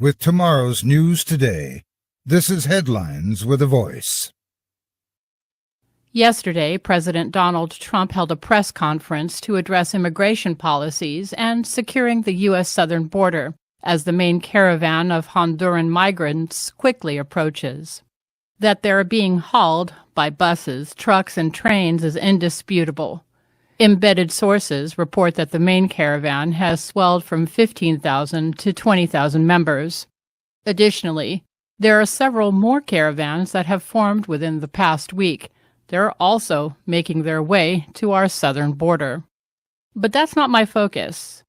with tomorrow's news today. This is Headlines with a Voice. Yesterday, President Donald Trump held a press conference to address immigration policies and securing the U.S. southern border as the main caravan of Honduran migrants quickly approaches. That they're being hauled by buses, trucks, and trains is indisputable. Embedded sources report that the main caravan has swelled from 15,000 to 20,000 members. Additionally, there are several more caravans that have formed within the past week. They're also making their way to our southern border. But that's not my focus.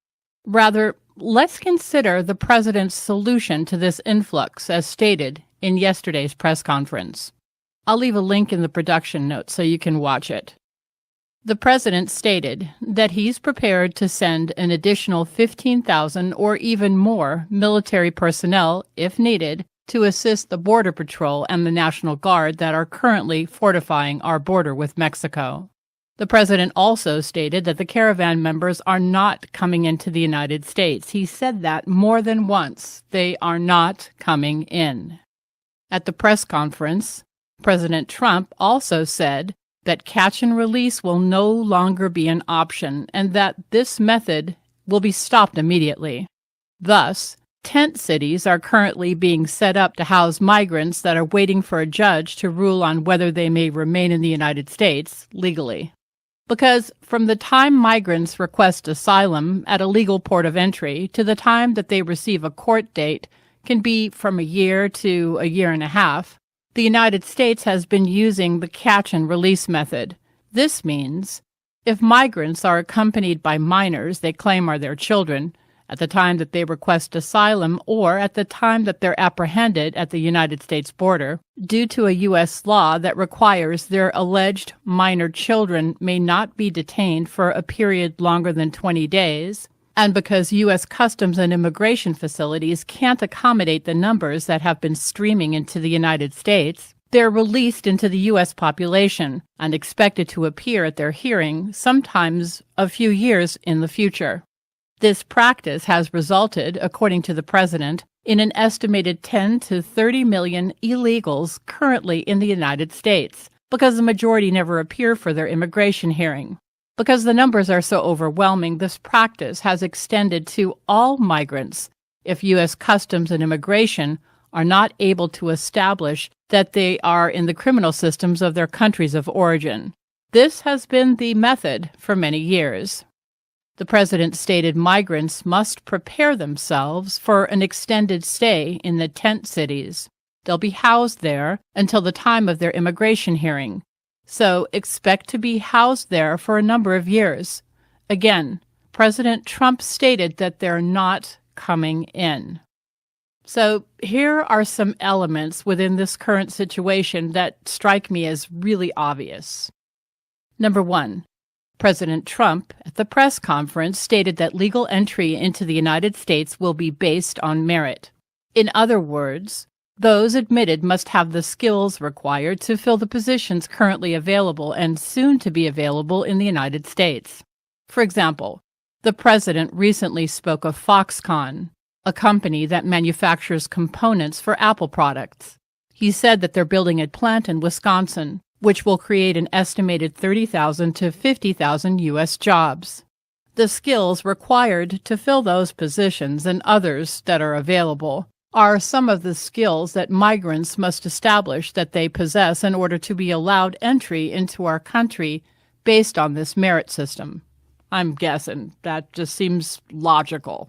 Rather, let's consider the president's solution to this influx as stated in yesterday's press conference. I'll leave a link in the production notes so you can watch it. The president stated that he's prepared to send an additional 15,000 or even more military personnel, if needed, to assist the Border Patrol and the National Guard that are currently fortifying our border with Mexico. The president also stated that the caravan members are not coming into the United States. He said that more than once. They are not coming in. At the press conference, President Trump also said that catch and release will no longer be an option and that this method will be stopped immediately. Thus, tent cities are currently being set up to house migrants that are waiting for a judge to rule on whether they may remain in the United States legally. Because from the time migrants request asylum at a legal port of entry to the time that they receive a court date can be from a year to a year and a half, the United States has been using the catch and release method. This means if migrants are accompanied by minors they claim are their children at the time that they request asylum or at the time that they're apprehended at the United States border, due to a U.S. law that requires their alleged minor children may not be detained for a period longer than 20 days, and because U.S. Customs and Immigration facilities can't accommodate the numbers that have been streaming into the United States, they're released into the U.S. population and expected to appear at their hearing sometimes a few years in the future. This practice has resulted, according to the president, in an estimated 10 to 30 million illegals currently in the United States, because the majority never appear for their immigration hearing. Because the numbers are so overwhelming, this practice has extended to all migrants if U.S. Customs and Immigration are not able to establish that they are in the criminal systems of their countries of origin. This has been the method for many years. The president stated migrants must prepare themselves for an extended stay in the tent cities. They'll be housed there until the time of their immigration hearing. So expect to be housed there for a number of years. Again, President Trump stated that they're not coming in. So here are some elements within this current situation that strike me as really obvious. Number one, President Trump at the press conference stated that legal entry into the United States will be based on merit. In other words, those admitted must have the skills required to fill the positions currently available and soon to be available in the United States. For example, the president recently spoke of Foxconn, a company that manufactures components for Apple products. He said that they're building a plant in Wisconsin, which will create an estimated 30,000 to 50,000 U.S. jobs. The skills required to fill those positions and others that are available are some of the skills that migrants must establish that they possess in order to be allowed entry into our country based on this merit system. I'm guessing that just seems logical.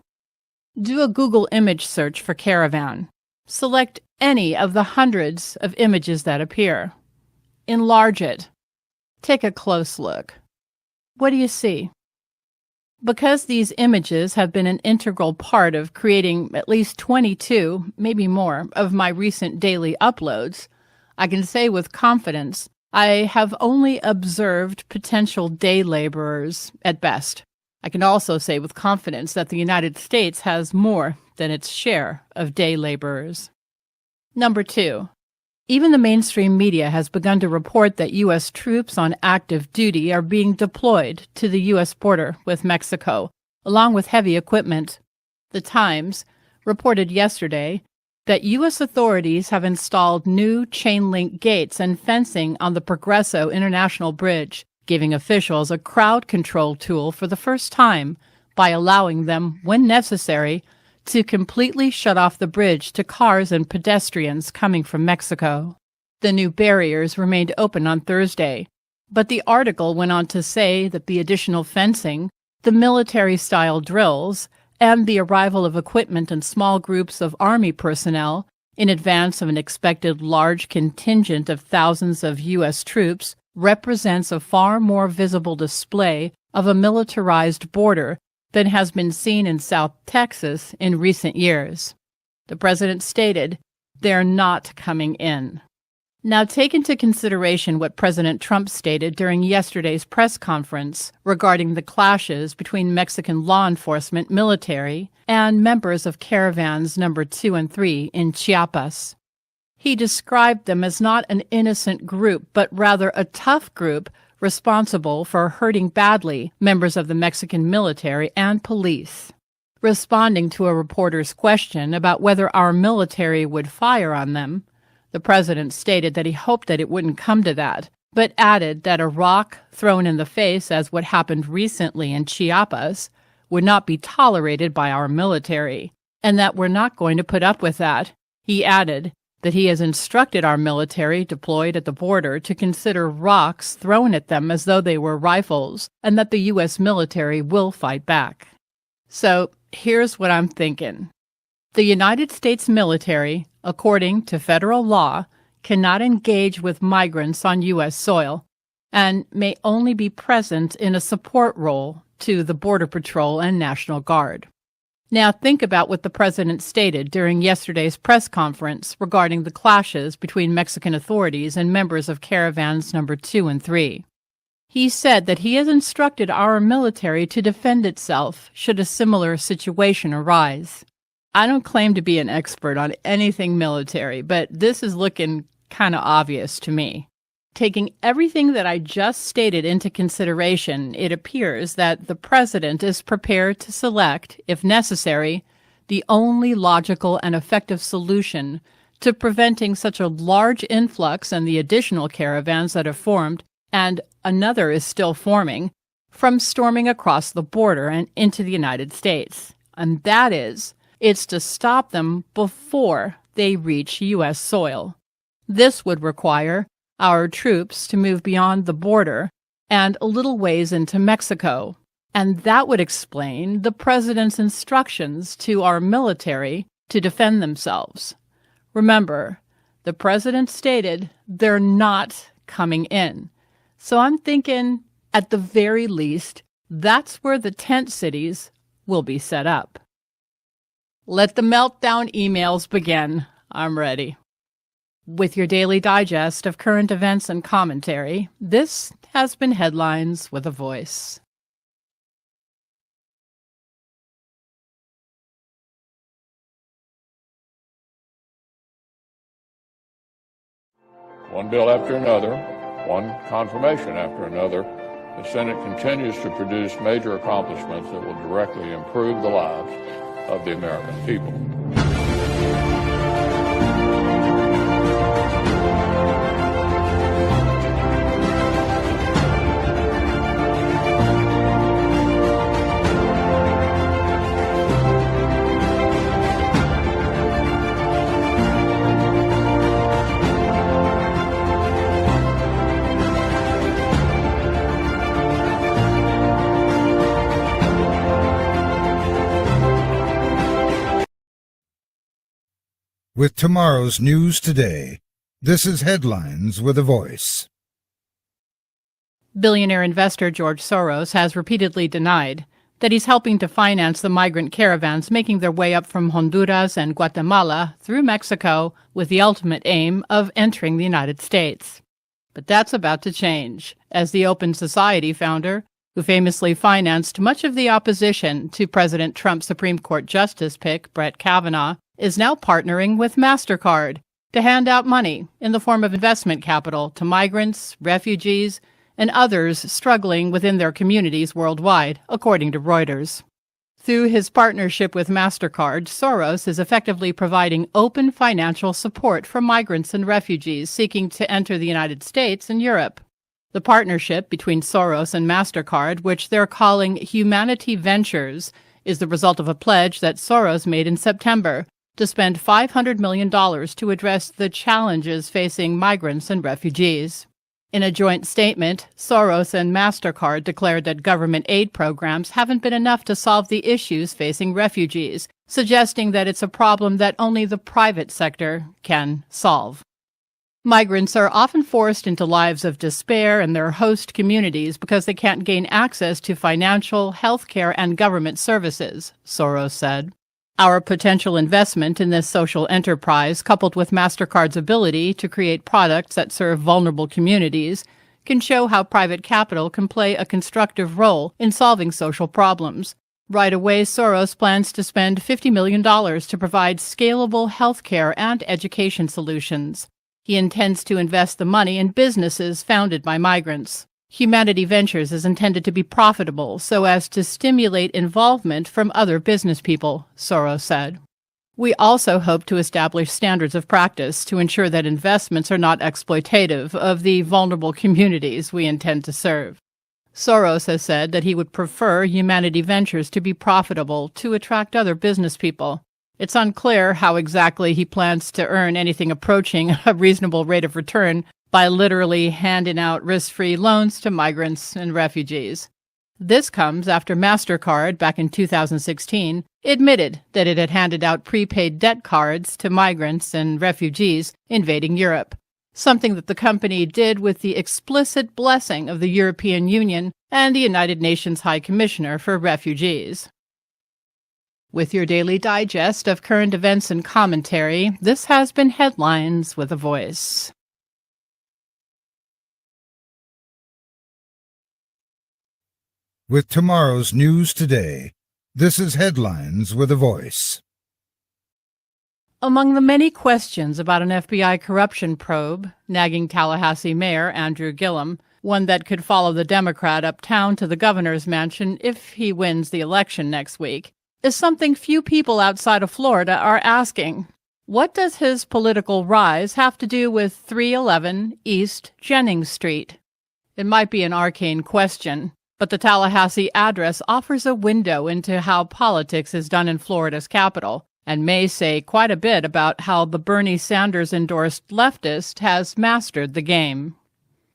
Do a Google image search for Caravan. Select any of the hundreds of images that appear. Enlarge it. Take a close look. What do you see? Because these images have been an integral part of creating at least 22, maybe more, of my recent daily uploads, I can say with confidence I have only observed potential day laborers at best. I can also say with confidence that the United States has more than its share of day laborers. Number two, even the mainstream media has begun to report that U.S. troops on active duty are being deployed to the U.S. border with Mexico, along with heavy equipment. The Times reported yesterday that U.S. authorities have installed new chain-link gates and fencing on the Progreso International Bridge, giving officials a crowd control tool for the first time by allowing them, when necessary, to completely shut off the bridge to cars and pedestrians coming from Mexico. The new barriers remained open on Thursday, but the article went on to say that the additional fencing, the military-style drills, and the arrival of equipment and small groups of Army personnel in advance of an expected large contingent of thousands of U.S. troops represents a far more visible display of a militarized border than has been seen in South Texas in recent years. The president stated, "They're not coming in." Now take into consideration what President Trump stated during yesterday's press conference regarding the clashes between Mexican law enforcement, military, and members of Caravans number 2 and 3 in Chiapas. He described them as not an innocent group, but rather a tough group responsible for hurting badly members of the Mexican military and police. Responding to a reporter's question about whether our military would fire on them, the president stated that he hoped that it wouldn't come to that, but added that a rock thrown in the face, as what happened recently in Chiapas, would not be tolerated by our military, and that we're not going to put up with that. He added that he has instructed our military deployed at the border to consider rocks thrown at them as though they were rifles, and that the U.S. military will fight back. So here's what I'm thinking. The United States military, according to federal law, cannot engage with migrants on U.S. soil and may only be present in a support role to the Border Patrol and National Guard. Now think about what the president stated during yesterday's press conference regarding the clashes between Mexican authorities and members of Caravans number 2 and 3. He said that he has instructed our military to defend itself should a similar situation arise. I don't claim to be an expert on anything military, but this is looking kind of obvious to me. Taking everything that I just stated into consideration, it appears that the president is prepared to select, if necessary, the only logical and effective solution to preventing such a large influx and the additional caravans that have formed, and another is still forming, from storming across the border and into the United States. And that is, it's to stop them before they reach U.S. soil. This would require our troops to move beyond the border and a little ways into Mexico, and that would explain the president's instructions to our military to defend themselves. Remember, the president stated they're not coming in. So I'm thinking, at the very least, that's where the tent cities will be set up. Let the meltdown emails begin. I'm ready. With your daily digest of current events and commentary, this has been Headlines with a Voice. One bill after another, one confirmation after another, the Senate continues to produce major accomplishments that will directly improve the lives of the American people. With tomorrow's news today, this is Headlines with a Voice. Billionaire investor George Soros has repeatedly denied that he's helping to finance the migrant caravans making their way up from Honduras and Guatemala through Mexico with the ultimate aim of entering the United States. But that's about to change, as the Open Society founder, who famously financed much of the opposition to President Trump's Supreme Court Justice pick, Brett Kavanaugh, is now partnering with Mastercard to hand out money in the form of investment capital to migrants, refugees, and others struggling within their communities worldwide, according to Reuters. Through his partnership with Mastercard, Soros is effectively providing open financial support for migrants and refugees seeking to enter the United States and Europe. The partnership between Soros and Mastercard, which they're calling Humanity Ventures, is the result of a pledge that Soros made in September to spend $500 million to address the challenges facing migrants and refugees. In a joint statement, Soros and Mastercard declared that government aid programs haven't been enough to solve the issues facing refugees, suggesting that it's a problem that only the private sector can solve. Migrants are often forced into lives of despair in their host communities because they can't gain access to financial, healthcare, and government services, Soros said. Our potential investment in this social enterprise, coupled with Mastercard's ability to create products that serve vulnerable communities, can show how private capital can play a constructive role in solving social problems. Right away, Soros plans to spend $50 million to provide scalable healthcare and education solutions. He intends to invest the money in businesses founded by migrants. Humanity Ventures is intended to be profitable so as to stimulate involvement from other business people, Soros said. We also hope to establish standards of practice to ensure that investments are not exploitative of the vulnerable communities we intend to serve. Soros has said that he would prefer Humanity Ventures to be profitable to attract other business people. It's unclear how exactly he plans to earn anything approaching a reasonable rate of return by literally handing out risk-free loans to migrants and refugees. This comes after Mastercard, back in 2016, admitted that it had handed out prepaid debt cards to migrants and refugees invading Europe, something that the company did with the explicit blessing of the European Union and the United Nations High Commissioner for Refugees. With your daily digest of current events and commentary, this has been Headlines with a Voice. With tomorrow's news today, this is Headlines with a Voice. Among the many questions about an FBI corruption probe nagging Tallahassee Mayor Andrew Gillum, one that could follow the Democrat uptown to the governor's mansion if he wins the election next week, is something few people outside of Florida are asking. What does his political rise have to do with 311 East Jennings Street? It might be an arcane question, but the Tallahassee address offers a window into how politics is done in Florida's capital, and may say quite a bit about how the Bernie Sanders-endorsed leftist has mastered the game.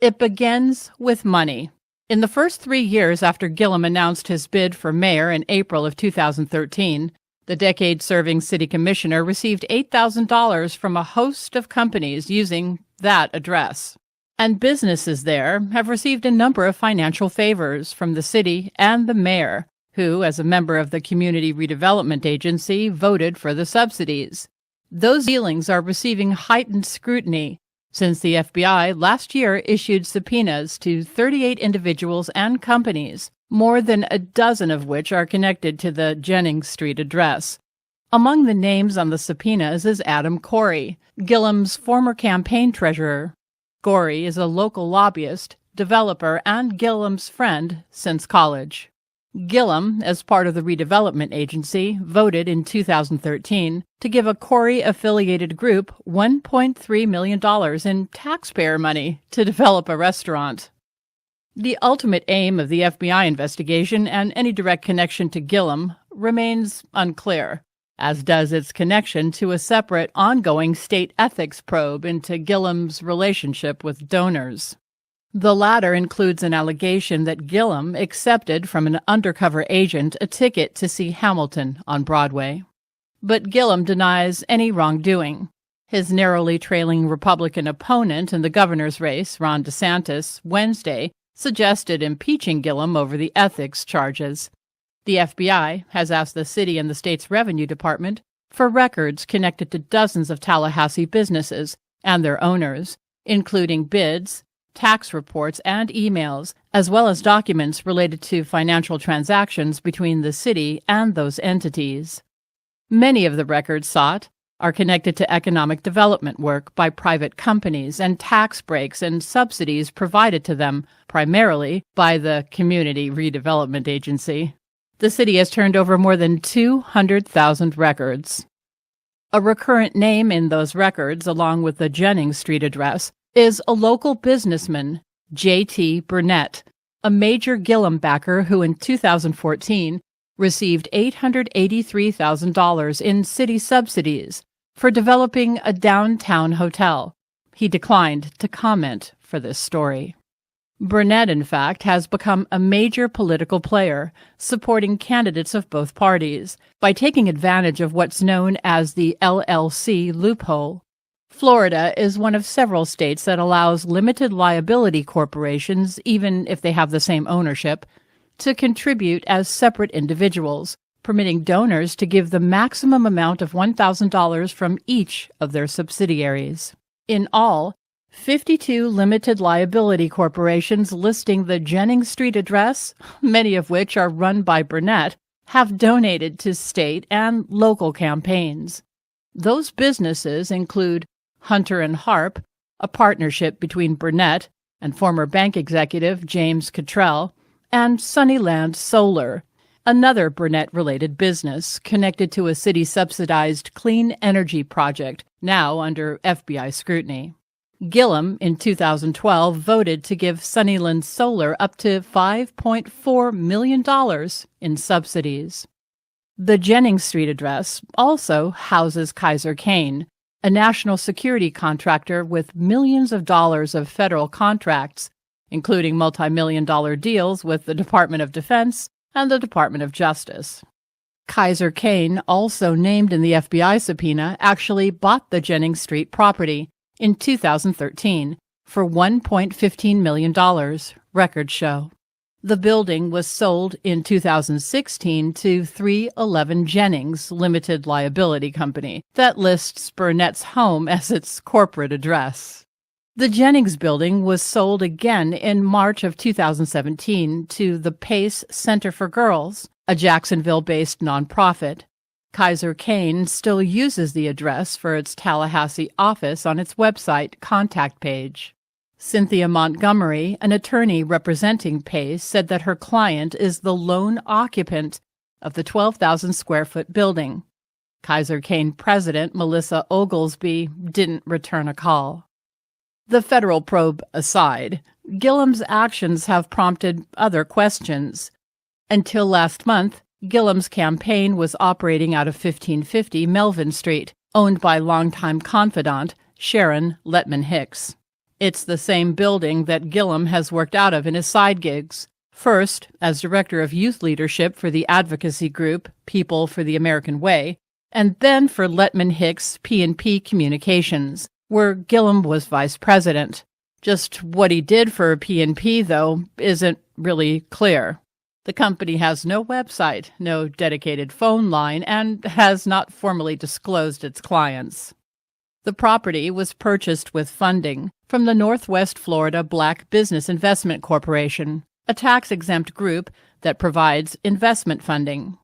It begins with money. In the first 3 years after Gillum announced his bid for mayor in April of 2013, the decade-serving city commissioner received $8,000 from a host of companies using that address. And businesses there have received a number of financial favors from the city and the mayor, who, as a member of the Community Redevelopment Agency, voted for the subsidies. Those dealings are receiving heightened scrutiny since the FBI last year issued subpoenas to 38 individuals and companies, more than a dozen of which are connected to the Jennings Street address. Among the names on the subpoenas is Adam Corey, Gillum's former campaign treasurer. Corey is a local lobbyist, developer, and Gillum's friend since college. Gillum, as part of the redevelopment agency, voted in 2013 to give a Corey-affiliated group $1.3 million in taxpayer money to develop a restaurant. The ultimate aim of the FBI investigation and any direct connection to Gillum remains unclear, as does its connection to a separate, ongoing state ethics probe into Gillum's relationship with donors. The latter includes an allegation that Gillum accepted from an undercover agent a ticket to see Hamilton on Broadway. But Gillum denies any wrongdoing. His narrowly trailing Republican opponent in the governor's race, Ron DeSantis, Wednesday, suggested impeaching Gillum over the ethics charges. The FBI has asked the city and the state's revenue department for records connected to dozens of Tallahassee businesses and their owners, including bids, tax reports, and emails, as well as documents related to financial transactions between the city and those entities. Many of the records sought are connected to economic development work by private companies and tax breaks and subsidies provided to them primarily by the Community Redevelopment Agency. The city has turned over more than 200,000 records. A recurrent name in those records, along with the Jennings Street address, is a local businessman, J.T. Burnett, a major Gillum backer who in 2014 received $883,000 in city subsidies for developing a downtown hotel. He declined to comment for this story. Burnett, in fact, has become a major political player, supporting candidates of both parties by taking advantage of what's known as the LLC loophole. Florida is one of several states that allows limited liability corporations, even if they have the same ownership, to contribute as separate individuals, permitting donors to give the maximum amount of $1,000 from each of their subsidiaries. In all, 52 limited liability corporations listing the Jennings Street address, many of which are run by Burnett, have donated to state and local campaigns. Those businesses include Hunter and Harp, a partnership between Burnett and former bank executive James Cottrell, and Sunnyland Solar, another Burnett-related business connected to a city-subsidized clean energy project now under FBI scrutiny. Gillum, in 2012, voted to give Sunnyland Solar up to $5.4 million in subsidies. The Jennings Street address also houses Kaiser Kane, a national security contractor with millions of dollars of federal contracts, including multi-million-dollar deals with the Department of Defense and the Department of Justice. Kaiser Kane, also named in the FBI subpoena, actually bought the Jennings Street property in 2013 for $1.15 million, records show. The building was sold in 2016 to 311 Jennings Limited Liability Company that lists Burnett's home as its corporate address. The Jennings building was sold again in March of 2017 to the Pace Center for Girls, a Jacksonville-based nonprofit. Kaiser Kane still uses the address for its Tallahassee office on its website contact page. Cynthia Montgomery, an attorney representing Pace, said that her client is the lone occupant of the 12,000-square-foot building. Kaiser Kane president Melissa Oglesby didn't return a call. The federal probe aside, Gillum's actions have prompted other questions. Until last month, Gillum's campaign was operating out of 1550 Melvin Street, owned by longtime confidant Sharon Letman Hicks. It's the same building that Gillum has worked out of in his side gigs, first as director of youth leadership for the advocacy group People for the American Way, and then for Letman Hicks P&P Communications, where Gillum was vice president. Just what he did for P&P, though, isn't really clear. The company has no website, no dedicated phone line, and has not formally disclosed its clients. The property was purchased with funding from the Northwest Florida Black Business Investment Corporation, a tax-exempt group that provides investment funding.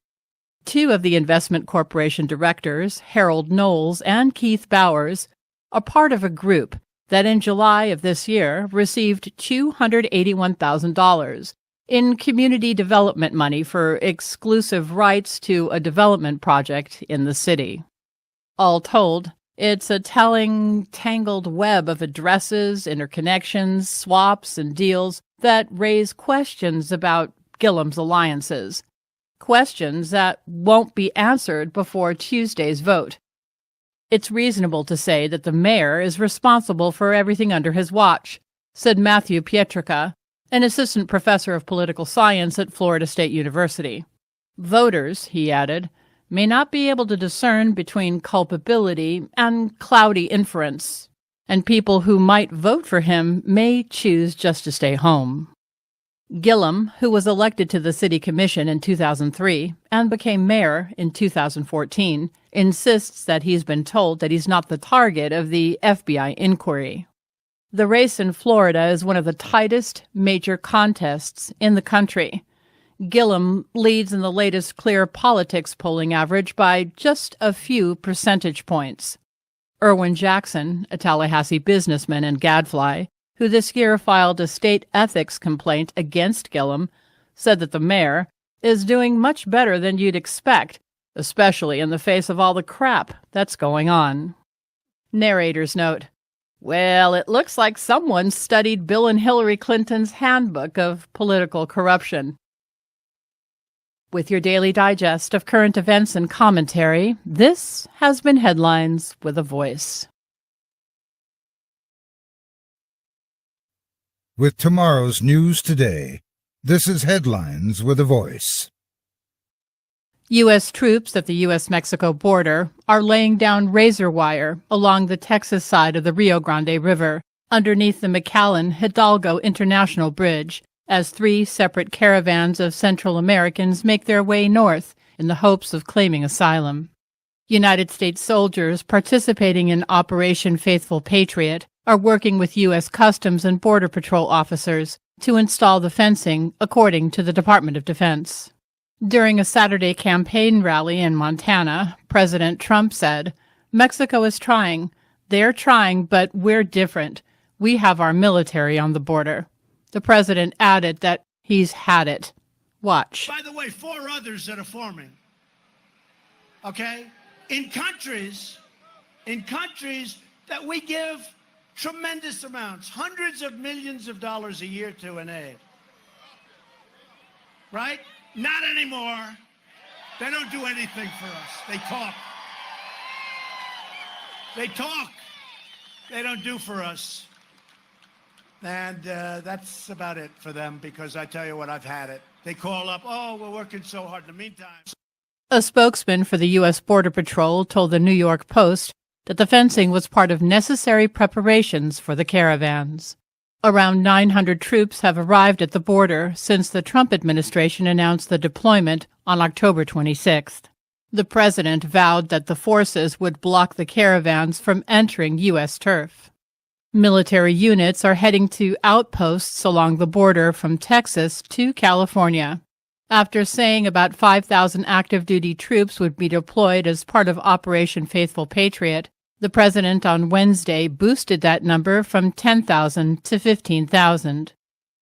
Two of the investment corporation directors, Harold Knowles and Keith Bowers, are part of a group that in July of this year received $281,000 in community development money for exclusive rights to a development project in the city. All told, it's a telling, tangled web of addresses, interconnections, swaps, and deals that raise questions about Gillum's alliances. Questions that won't be answered before Tuesday's vote. It's reasonable to say that the mayor is responsible for everything under his watch, said Matthew Pietrica, an assistant professor of political science at Florida State University. Voters, he added, may not be able to discern between culpability and cloudy inference, and people who might vote for him may choose just to stay home. Gillum, who was elected to the city commission in 2003 and became mayor in 2014, insists that he's been told that he's not the target of the FBI inquiry. The race in Florida is one of the tightest major contests in the country. Gillum leads in the latest Clear Politics polling average by just a few percentage points. Erwin Jackson, a Tallahassee businessman and gadfly, who this year filed a state ethics complaint against Gillum, said that the mayor is doing much better than you'd expect, especially in the face of all the crap that's going on. Narrator's note. Well, it looks like someone studied Bill and Hillary Clinton's handbook of political corruption. With your daily digest of current events and commentary, this has been Headlines with a Voice. With tomorrow's news today, this is Headlines with a Voice. U.S. troops at the U.S.-Mexico border are laying down razor wire along the Texas side of the Rio Grande River, underneath the McAllen-Hidalgo International Bridge, as 3 separate caravans of Central Americans make their way north in the hopes of claiming asylum. United States soldiers participating in Operation Faithful Patriot are working with U.S. Customs and Border Patrol officers to install the fencing, according to the Department of Defense. During a Saturday campaign rally in Montana, President Trump said, "Mexico is trying. They're trying, but we're different. We have our military on the border." The president added that he's had it. Watch. By the way, 4 others that are forming. Okay? In countries that we give tremendous amounts, hundreds of millions of dollars a year to in aid. Right? Not anymore. They don't do anything for us. They talk. They talk. They don't do for us. And that's about it for them, because I tell you what, I've had it. They call up, "Oh, we're working so hard in the meantime." A spokesman for the U.S. Border Patrol told the New York Post that the fencing was part of necessary preparations for the caravans. Around 900 troops have arrived at the border since the Trump administration announced the deployment on October 26th. The president vowed that the forces would block the caravans from entering U.S. turf. Military units are heading to outposts along the border from Texas to California. After saying about 5,000 active-duty troops would be deployed as part of Operation Faithful Patriot, the president on Wednesday boosted that number from 10,000 to 15,000.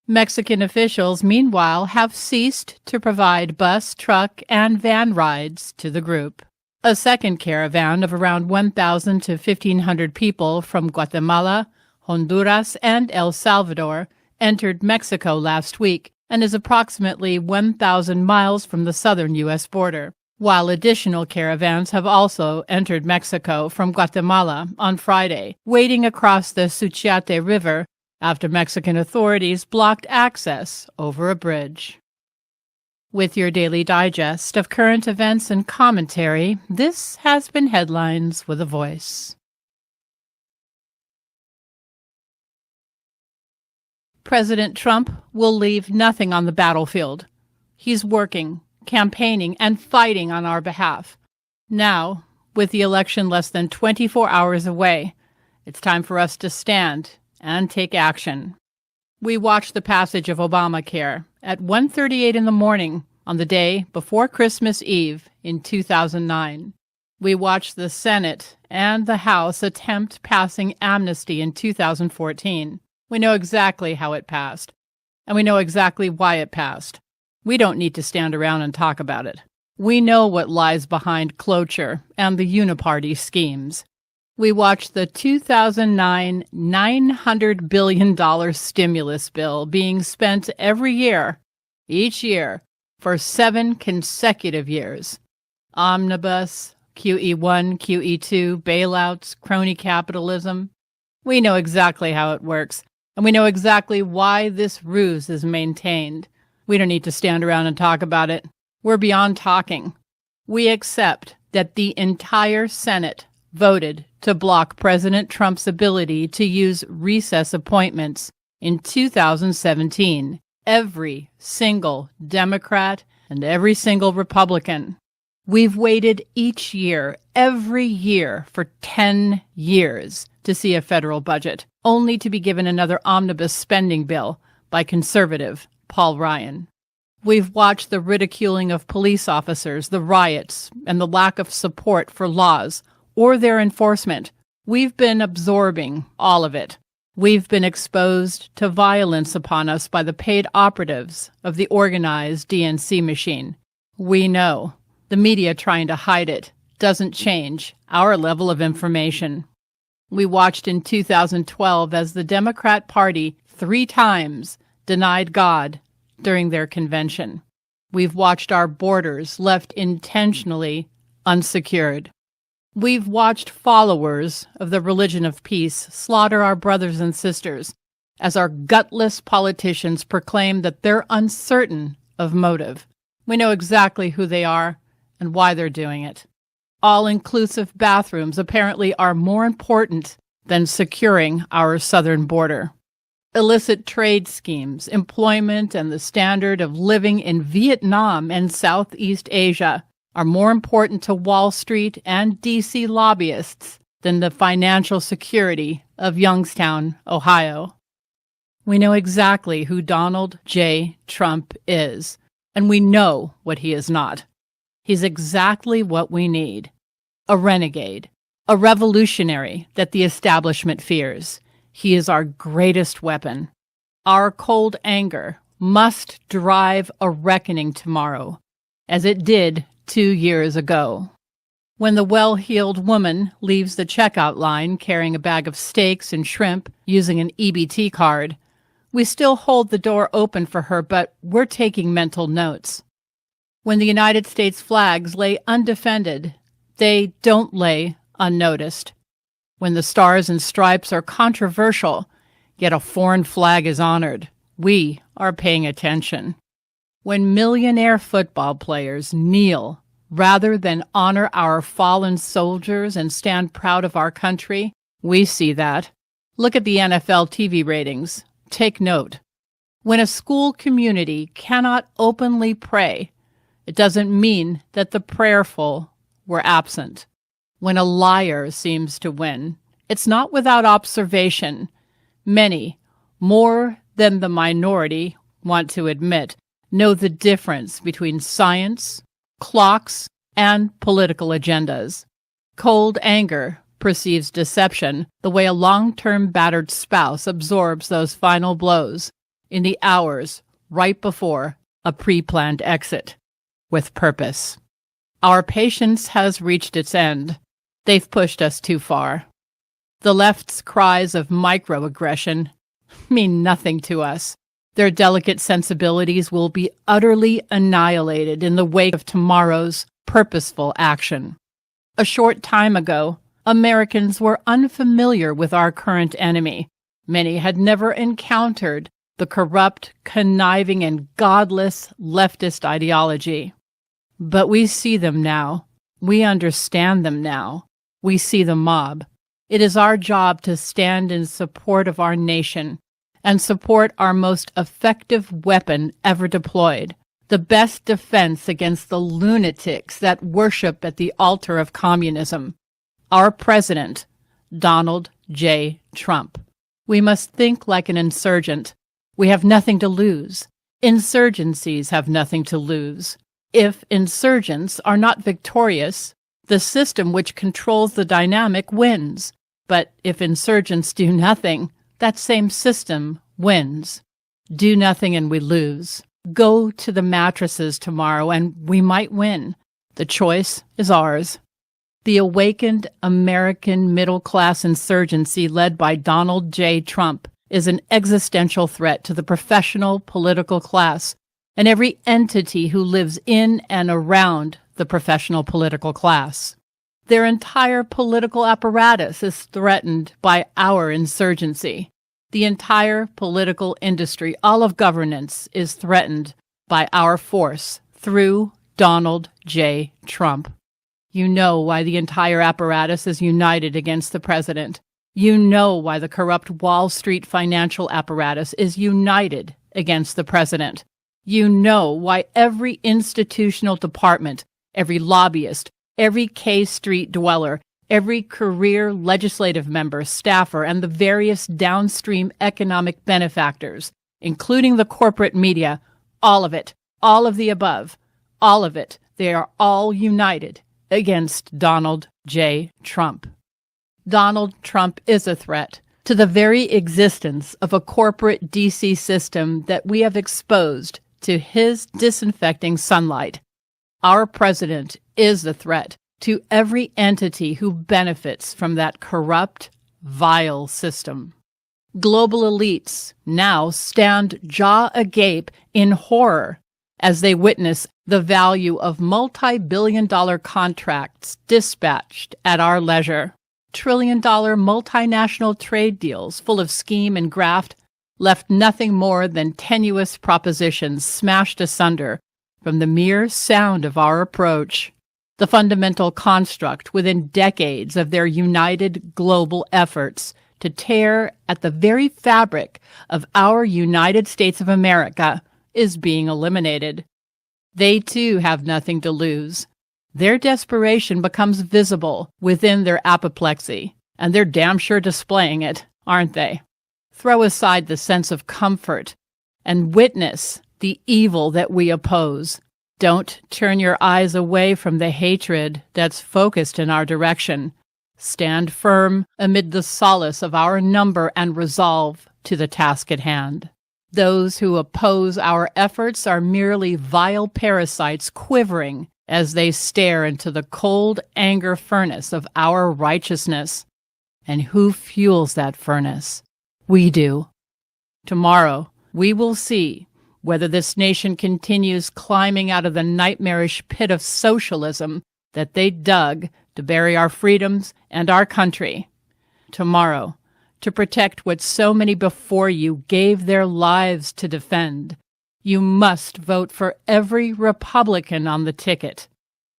Mexican officials, meanwhile, have ceased to provide bus, truck, and van rides to the group. A second caravan of around 1,000 to 1,500 people from Guatemala, Honduras, and El Salvador entered Mexico last week and is approximately 1,000 miles from the southern U.S. border, while additional caravans have also entered Mexico from Guatemala on Friday, wading across the Suchiate River after Mexican authorities blocked access over a bridge. With your daily digest of current events and commentary, this has been Headlines with a Voice. President Trump will leave nothing on the battlefield. He's working, campaigning, and fighting on our behalf. Now, with the election less than 24 hours away, it's time for us to stand and take action. We watched the passage of Obamacare at 1:38 in the morning on the day before Christmas Eve in 2009. We watched the Senate and the House attempt passing amnesty in 2014. We know exactly how it passed, and we know exactly why it passed. We don't need to stand around and talk about it. We know what lies behind cloture and the uniparty schemes. We watched the 2009 $900 billion stimulus bill being spent every year, each year, for 7 consecutive years. Omnibus, QE1, QE2, bailouts, crony capitalism. We know exactly how it works, and we know exactly why this ruse is maintained. We don't need to stand around and talk about it. We're beyond talking. We accept that the entire Senate voted to block President Trump's ability to use recess appointments in 2017. Every single Democrat and every single Republican. We've waited each year, every year, for 10 years to see a federal budget, only to be given another omnibus spending bill by conservative Paul Ryan. We've watched the ridiculing of police officers, the riots, and the lack of support for laws or their enforcement. We've been absorbing all of it. We've been exposed to violence upon us by the paid operatives of the organized DNC machine. We know. The media trying to hide it doesn't change our level of information. We watched in 2012 as the Democrat Party 3 times denied God during their convention. We've watched our borders left intentionally unsecured. We've watched followers of the religion of peace slaughter our brothers and sisters as our gutless politicians proclaim that they're uncertain of motive. We know exactly who they are and why they're doing it. All-inclusive bathrooms apparently are more important than securing our southern border. Illicit trade schemes, employment, and the standard of living in Vietnam and Southeast Asia are more important to Wall Street and D.C. lobbyists than the financial security of Youngstown, Ohio. We know exactly who Donald J. Trump is, and we know what he is not. He's exactly what we need. A renegade, a revolutionary that the establishment fears. He is our greatest weapon. Our cold anger must drive a reckoning tomorrow, as it did 2 years ago. When the well-heeled woman leaves the checkout line carrying a bag of steaks and shrimp using an EBT card, we still hold the door open for her, but we're taking mental notes. When the United States flags lay undefended, they don't lay unnoticed. When the stars and stripes are controversial, yet a foreign flag is honored, we are paying attention. When millionaire football players kneel rather than honor our fallen soldiers and stand proud of our country, we see that. Look at the NFL TV ratings. Take note. When a school community cannot openly pray, it doesn't mean that the prayerful were absent. When a liar seems to win, it's not without observation. Many, more than the minority want to admit, know the difference between science, clocks, and political agendas. Cold anger perceives deception the way a long-term battered spouse absorbs those final blows in the hours right before a pre-planned exit, with purpose. Our patience has reached its end. They've pushed us too far. The left's cries of microaggression mean nothing to us. Their delicate sensibilities will be utterly annihilated in the wake of tomorrow's purposeful action. A short time ago, Americans were unfamiliar with our current enemy. Many had never encountered the corrupt, conniving, and godless leftist ideology. But we see them now. We understand them now. We see the mob. It is our job to stand in support of our nation and support our most effective weapon ever deployed, the best defense against the lunatics that worship at the altar of communism, our president, Donald J. Trump. We must think like an insurgent. We have nothing to lose. Insurgencies have nothing to lose. If insurgents are not victorious, the system which controls the dynamic wins. But if insurgents do nothing, that same system wins. Do nothing and we lose. Go to the mattresses tomorrow and we might win. The choice is ours. The awakened American middle-class insurgency led by Donald J. Trump is an existential threat to the professional political class and every entity who lives in and around the professional political class. Their entire political apparatus is threatened by our insurgency. The entire political industry, all of governance, is threatened by our force through Donald J. Trump. You know why the entire apparatus is united against the president. You know why the corrupt Wall Street financial apparatus is united against the president. You know why every institutional department, every lobbyist, every K Street dweller, every career legislative member, staffer, and the various downstream economic benefactors, including the corporate media, all of it, all of the above, all of it, they are all united against Donald J. Trump. Donald Trump is a threat to the very existence of a corporate DC system that we have exposed to his disinfecting sunlight. Our president is the threat to every entity who benefits from that corrupt, vile system. Global elites now stand jaw agape in horror as they witness the value of multi-billion-dollar contracts dispatched at our leisure. Trillion-dollar multinational trade deals full of scheme and graft left nothing more than tenuous propositions smashed asunder from the mere sound of our approach. The fundamental construct within decades of their united global efforts to tear at the very fabric of our United States of America is being eliminated. They too have nothing to lose. Their desperation becomes visible within their apoplexy, and they're damn sure displaying it, aren't they? Throw aside the sense of comfort and witness the evil that we oppose. Don't turn your eyes away from the hatred that's focused in our direction. Stand firm amid the solace of our number and resolve to the task at hand. Those who oppose our efforts are merely vile parasites quivering as they stare into the cold anger furnace of our righteousness. And who fuels that furnace? We do. Tomorrow, we will see whether this nation continues climbing out of the nightmarish pit of socialism that they dug to bury our freedoms and our country. Tomorrow, to protect what so many before you gave their lives to defend, you must vote for every Republican on the ticket.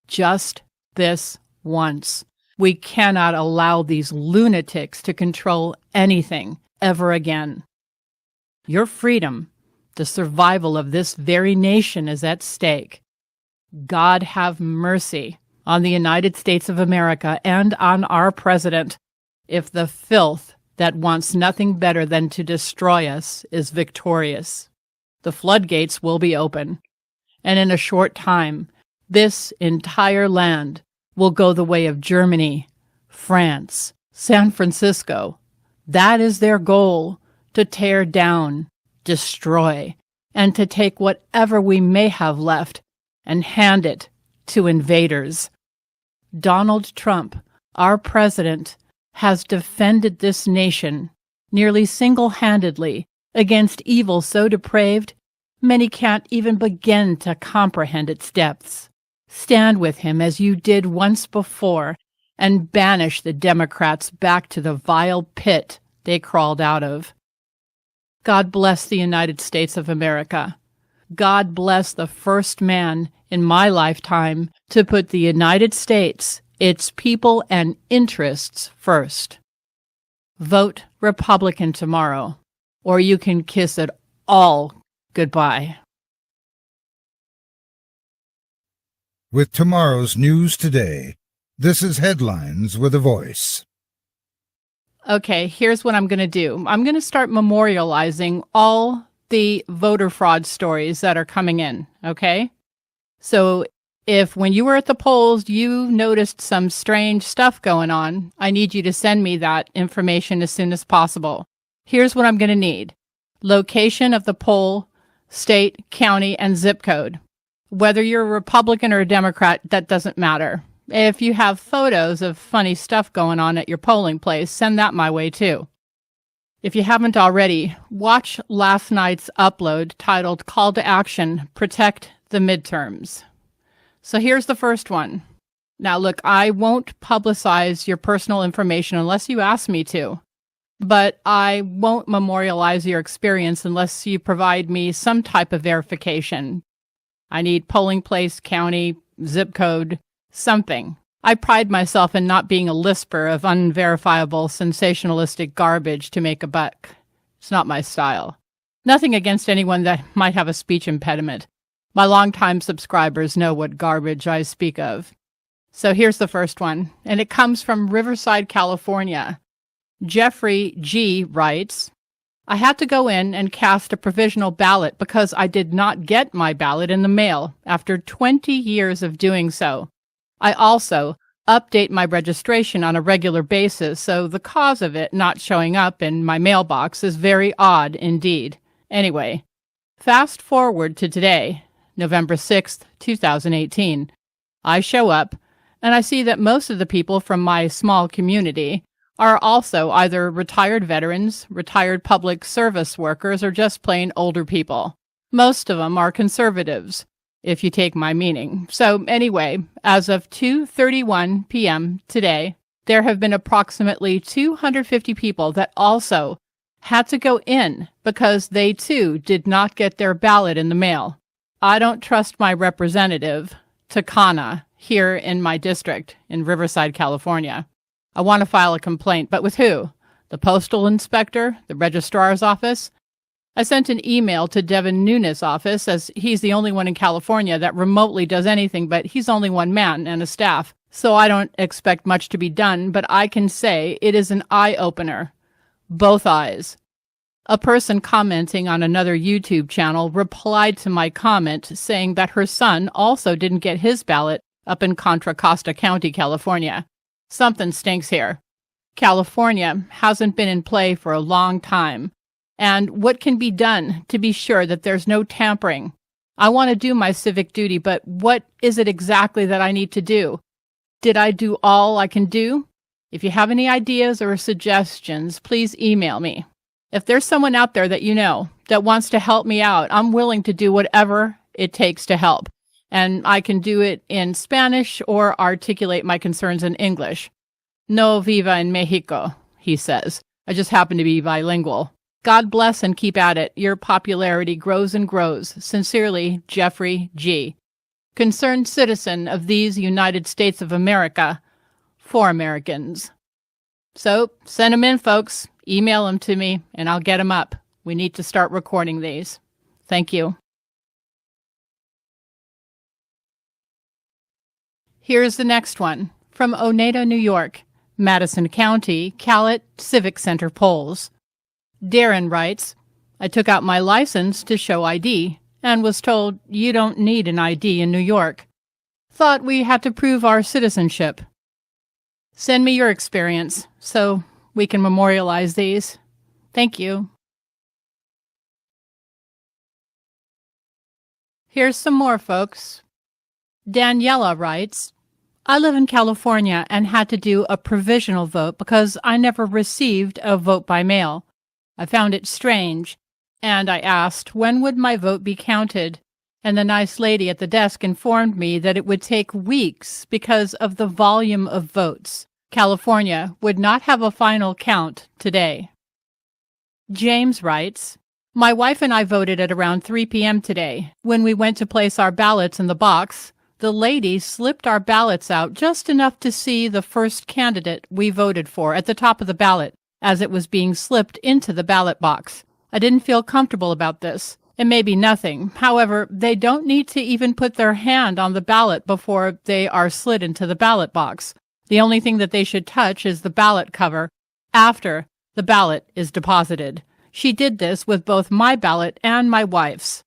Just this once. We cannot allow these lunatics to control anything ever again. Your freedom, the survival of this very nation, is at stake. God have mercy on the United States of America and on our president if the filth that wants nothing better than to destroy us is victorious. The floodgates will be open, and in a short time, this entire land will go the way of Germany, France, San Francisco. That is their goal, to tear down, destroy, and to take whatever we may have left and hand it to invaders. Donald Trump, our president, has defended this nation nearly single-handedly against evil so depraved many can't even begin to comprehend its depths. Stand with him as you did once before and banish the Democrats back to the vile pit they crawled out of. God bless the United States of America. God bless the first man in my lifetime to put the United States, its people and interests first. Vote Republican tomorrow, or you can kiss it all goodbye. With tomorrow's news today, this is Headlines with a Voice. Okay, here's what I'm going to do. I'm going to start memorializing all the voter fraud stories that are coming in, okay? So if when you were at the polls, you noticed some strange stuff going on, I need you to send me that information as soon as possible. Here's what I'm going to need. Location of the poll, state, county, and zip code. Whether you're a Republican or a Democrat, that doesn't matter. If you have photos of funny stuff going on at your polling place, send that my way too. If you haven't already, watch last night's upload titled Call to Action, Protect the Midterms. So here's the first one. Now look, I won't publicize your personal information unless you ask me to, but I won't memorialize your experience unless you provide me some type of verification. I need polling place, county, zip code, something. I pride myself in not being a lisper of unverifiable, sensationalistic garbage to make a buck. It's not my style. Nothing against anyone that might have a speech impediment. My longtime subscribers know what garbage I speak of. So here's the first one, and it comes from Riverside, California. Jeffrey G. writes, I had to go in and cast a provisional ballot because I did not get my ballot in the mail after 20 years of doing so. I also update my registration on a regular basis, so the cause of it not showing up in my mailbox is very odd indeed. Anyway, fast forward to today, November 6th, 2018. I show up, and I see that most of the people from my small community are also either retired veterans, retired public service workers, or just plain older people. Most of them are conservatives, if you take my meaning. So anyway, as of 2:31 p.m. today, there have been approximately 250 people that also had to go in because they too did not get their ballot in the mail. I don't trust my representative, Takana, here in my district in Riverside, California. I want to file a complaint, but with who? The postal inspector? The registrar's office? I sent an email to Devin Nunes' office, as he's the only one in California that remotely does anything, but he's only one man and a staff, so I don't expect much to be done, but I can say it is an eye-opener. Both eyes. A person commenting on another YouTube channel replied to my comment saying that her son also didn't get his ballot up in Contra Costa County, California. Something stinks here. California hasn't been in play for a long time. And what can be done to be sure that there's no tampering? I want to do my civic duty, but what is it exactly that I need to do? Did I do all I can do? If you have any ideas or suggestions, please email me. If there's someone out there that you know that wants to help me out, I'm willing to do whatever it takes to help. And I can do it in Spanish or articulate my concerns in English. No viva en Mexico, he says. I just happen to be bilingual. God bless and keep at it. Your popularity grows and grows. Sincerely, Jeffrey G. Concerned citizen of these United States of America, for Americans. So, send them in, folks. Email them to me, and I'll get them up. We need to start recording these. Thank you. Here's the next one. From Oneida, New York. Madison County, Callett Civic Center polls. Darren writes, I took out my license to show ID and was told you don't need an ID in New York. Thought we had to prove our citizenship. Send me your experience so we can memorialize these. Thank you. Here's some more, folks. Daniela writes, I live in California and had to do a provisional vote because I never received a vote by mail. I found it strange, and I asked when would my vote be counted, and the nice lady at the desk informed me that it would take weeks because of the volume of votes. California would not have a final count today. James writes, my wife and I voted at around 3 p.m. today. When we went to place our ballots in the box, the lady slipped our ballots out just enough to see the first candidate we voted for at the top of the ballot as it was being slipped into the ballot box. I didn't feel comfortable about this. It may be nothing. However, they don't need to even put their hand on the ballot before they are slid into the ballot box. The only thing that they should touch is the ballot cover after the ballot is deposited. She did this with both my ballot and my wife's.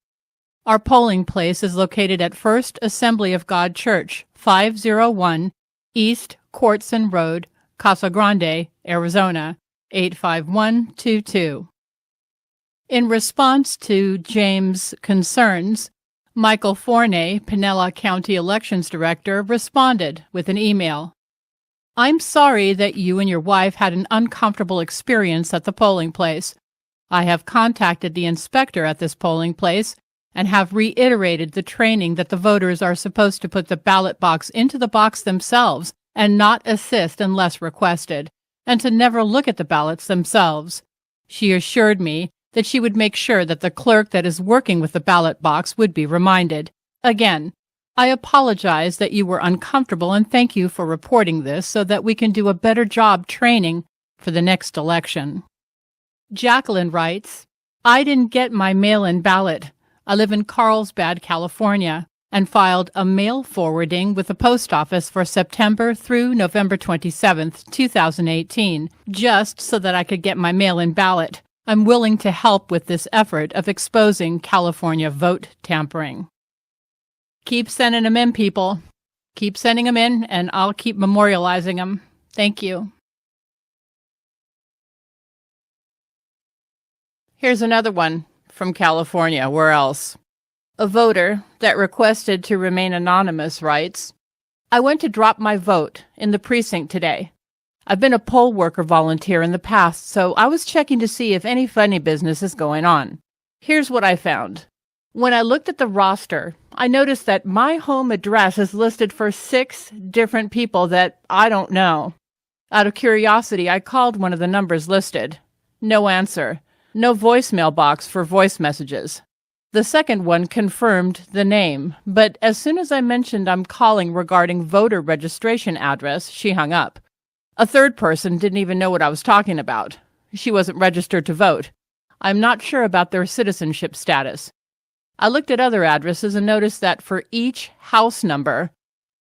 Our polling place is located at First Assembly of God Church, 501 East Courtson Road, Casa Grande, Arizona, 85122. In response to James' concerns, Michael Forney, Pinella County Elections Director, responded with an email. I'm sorry that you and your wife had an uncomfortable experience at the polling place. I have contacted the inspector at this polling place and have reiterated the training that the voters are supposed to put the ballot box into the box themselves and not assist unless requested, and to never look at the ballots themselves. She assured me that she would make sure that the clerk that is working with the ballot box would be reminded. Again, I apologize that you were uncomfortable and thank you for reporting this so that we can do a better job training for the next election. Jacqueline writes, I didn't get my mail-in ballot. I live in Carlsbad, California, and filed a mail forwarding with the post office for September through November 27th, 2018, just so that I could get my mail-in ballot. I'm willing to help with this effort of exposing California vote tampering. Keep sending them in, people. Keep sending them in, and I'll keep memorializing them. Thank you. Here's another one from California. Where else? A voter that requested to remain anonymous writes, I went to drop my vote in the precinct today. I've been a poll worker volunteer in the past, so I was checking to see if any funny business is going on. Here's what I found. When I looked at the roster, I noticed that my home address is listed for 6 different people that I don't know. Out of curiosity, I called one of the numbers listed. No answer. No voicemail box for voice messages. The second one confirmed the name, but as soon as I mentioned I'm calling regarding voter registration address, she hung up. A third person didn't even know what I was talking about. She wasn't registered to vote. I'm not sure about their citizenship status. I looked at other addresses and noticed that for each house number,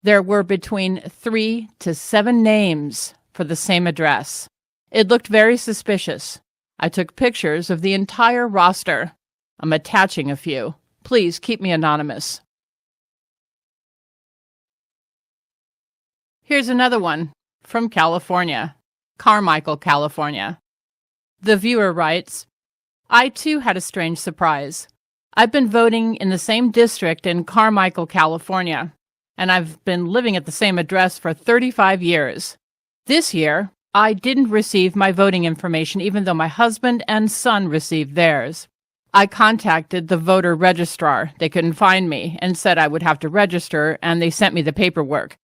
there were between 3 to 7 names for the same address. It looked very suspicious. I took pictures of the entire roster. I'm attaching a few. Please keep me anonymous. Here's another one from California, Carmichael, California. The viewer writes, I too had a strange surprise. I've been voting in the same district in Carmichael, California, and I've been living at the same address for 35 years. This year, I didn't receive my voting information even though my husband and son received theirs. I contacted the voter registrar. They couldn't find me and said I would have to register, and they sent me the paperwork.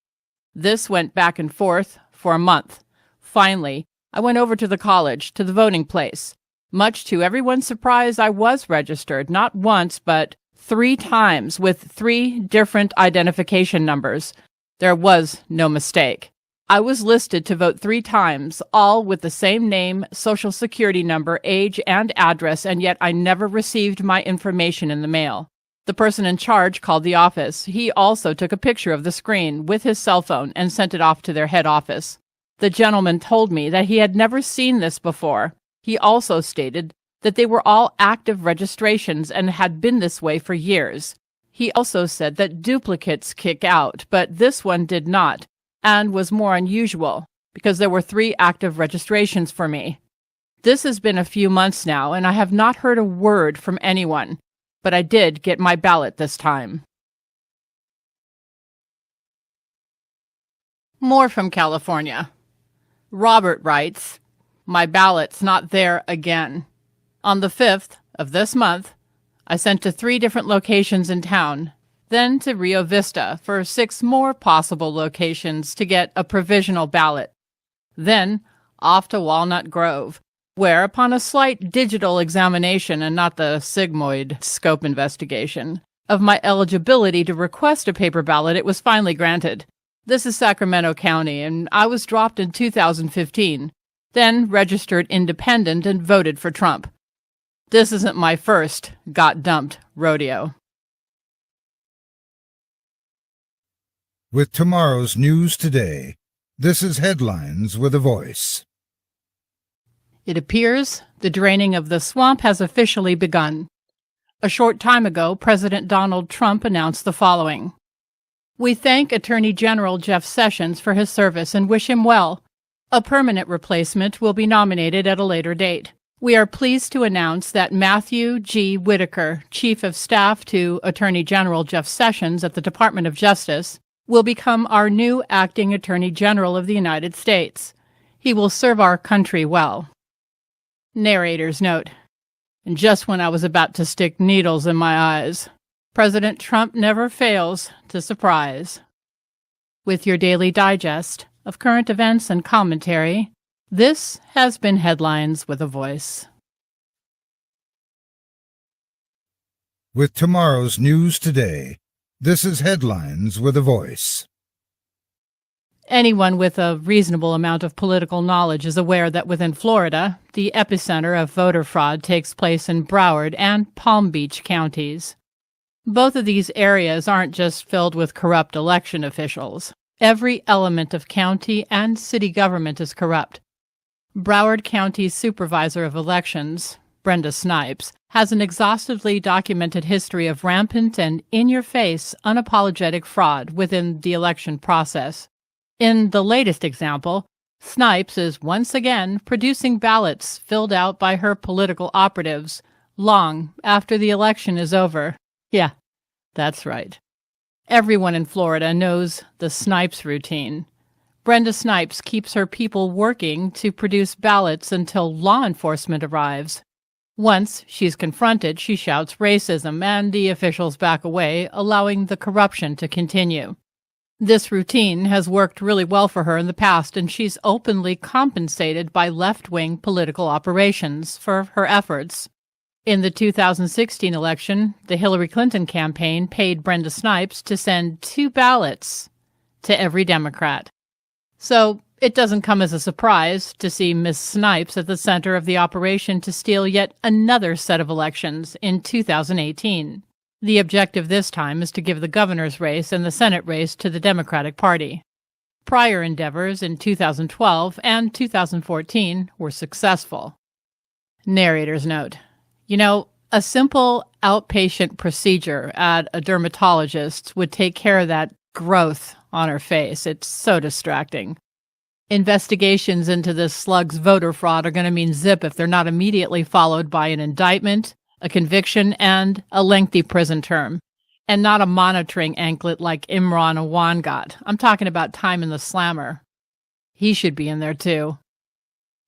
This went back and forth for a month. Finally, I went over to the college, to the voting place. Much to everyone's surprise, I was registered, not once, but 3 times with 3 different identification numbers. There was no mistake. I was listed to vote 3 times, all with the same name, social security number, age, and address, and yet I never received my information in the mail. The person in charge called the office. He also took a picture of the screen with his cell phone and sent it off to their head office. The gentleman told me that he had never seen this before. He also stated that they were all active registrations and had been this way for years. He also said that duplicates kick out, but this one did not, and was more unusual, because there were 3 active registrations for me. This has been a few months now, and I have not heard a word from anyone, but I did get my ballot this time. More from California. Robert writes, my ballot's not there again. On the 5th of this month, I sent to 3 different locations in town, then to Rio Vista for 6 more possible locations to get a provisional ballot. Then off to Walnut Grove, where upon a slight digital examination and not the sigmoid scope investigation of my eligibility to request a paper ballot, it was finally granted. This is Sacramento County, and I was dropped in 2015, then registered independent and voted for Trump. This isn't my first got dumped rodeo. With tomorrow's news today, this is Headlines with a Voice. It appears the draining of the swamp has officially begun. A short time ago, President Donald Trump announced the following. We thank Attorney General Jeff Sessions for his service and wish him well. A permanent replacement will be nominated at a later date. We are pleased to announce that Matthew G. Whitaker, Chief of Staff to Attorney General Jeff Sessions at the Department of Justice, will become our new acting Attorney General of the United States. He will serve our country well. Narrator's note. And just when I was about to stick needles in my eyes, President Trump never fails to surprise. With your daily digest of current events and commentary, this has been Headlines with a Voice. With tomorrow's news today, this is Headlines with a Voice. Anyone with a reasonable amount of political knowledge is aware that within Florida, the epicenter of voter fraud takes place in Broward and Palm Beach counties. Both of these areas aren't just filled with corrupt election officials. Every element of county and city government is corrupt. Broward County's supervisor of elections, Brenda Snipes, has an exhaustively documented history of rampant and in-your-face, unapologetic fraud within the election process. In the latest example, Snipes is once again producing ballots filled out by her political operatives long after the election is over. Yeah, that's right. Everyone in Florida knows the Snipes routine. Brenda Snipes keeps her people working to produce ballots until law enforcement arrives. Once she's confronted, she shouts racism, and the officials back away, allowing the corruption to continue. This routine has worked really well for her in the past, and she's openly compensated by left-wing political operations for her efforts. In the 2016 election, the Hillary Clinton campaign paid Brenda Snipes to send 2 ballots to every Democrat. So it doesn't come as a surprise to see Miss Snipes at the center of the operation to steal yet another set of elections in 2018. The objective this time is to give the governor's race and the Senate race to the Democratic Party. Prior endeavors in 2012 and 2014 were successful. Narrator's note. You know, a simple outpatient procedure at a dermatologist's would take care of that growth on her face. It's so distracting. Investigations into this slug's voter fraud are going to mean zip if they're not immediately followed by an indictment, a conviction, and a lengthy prison term. And not a monitoring anklet like Imran Awan got. I'm talking about time in the slammer. He should be in there too.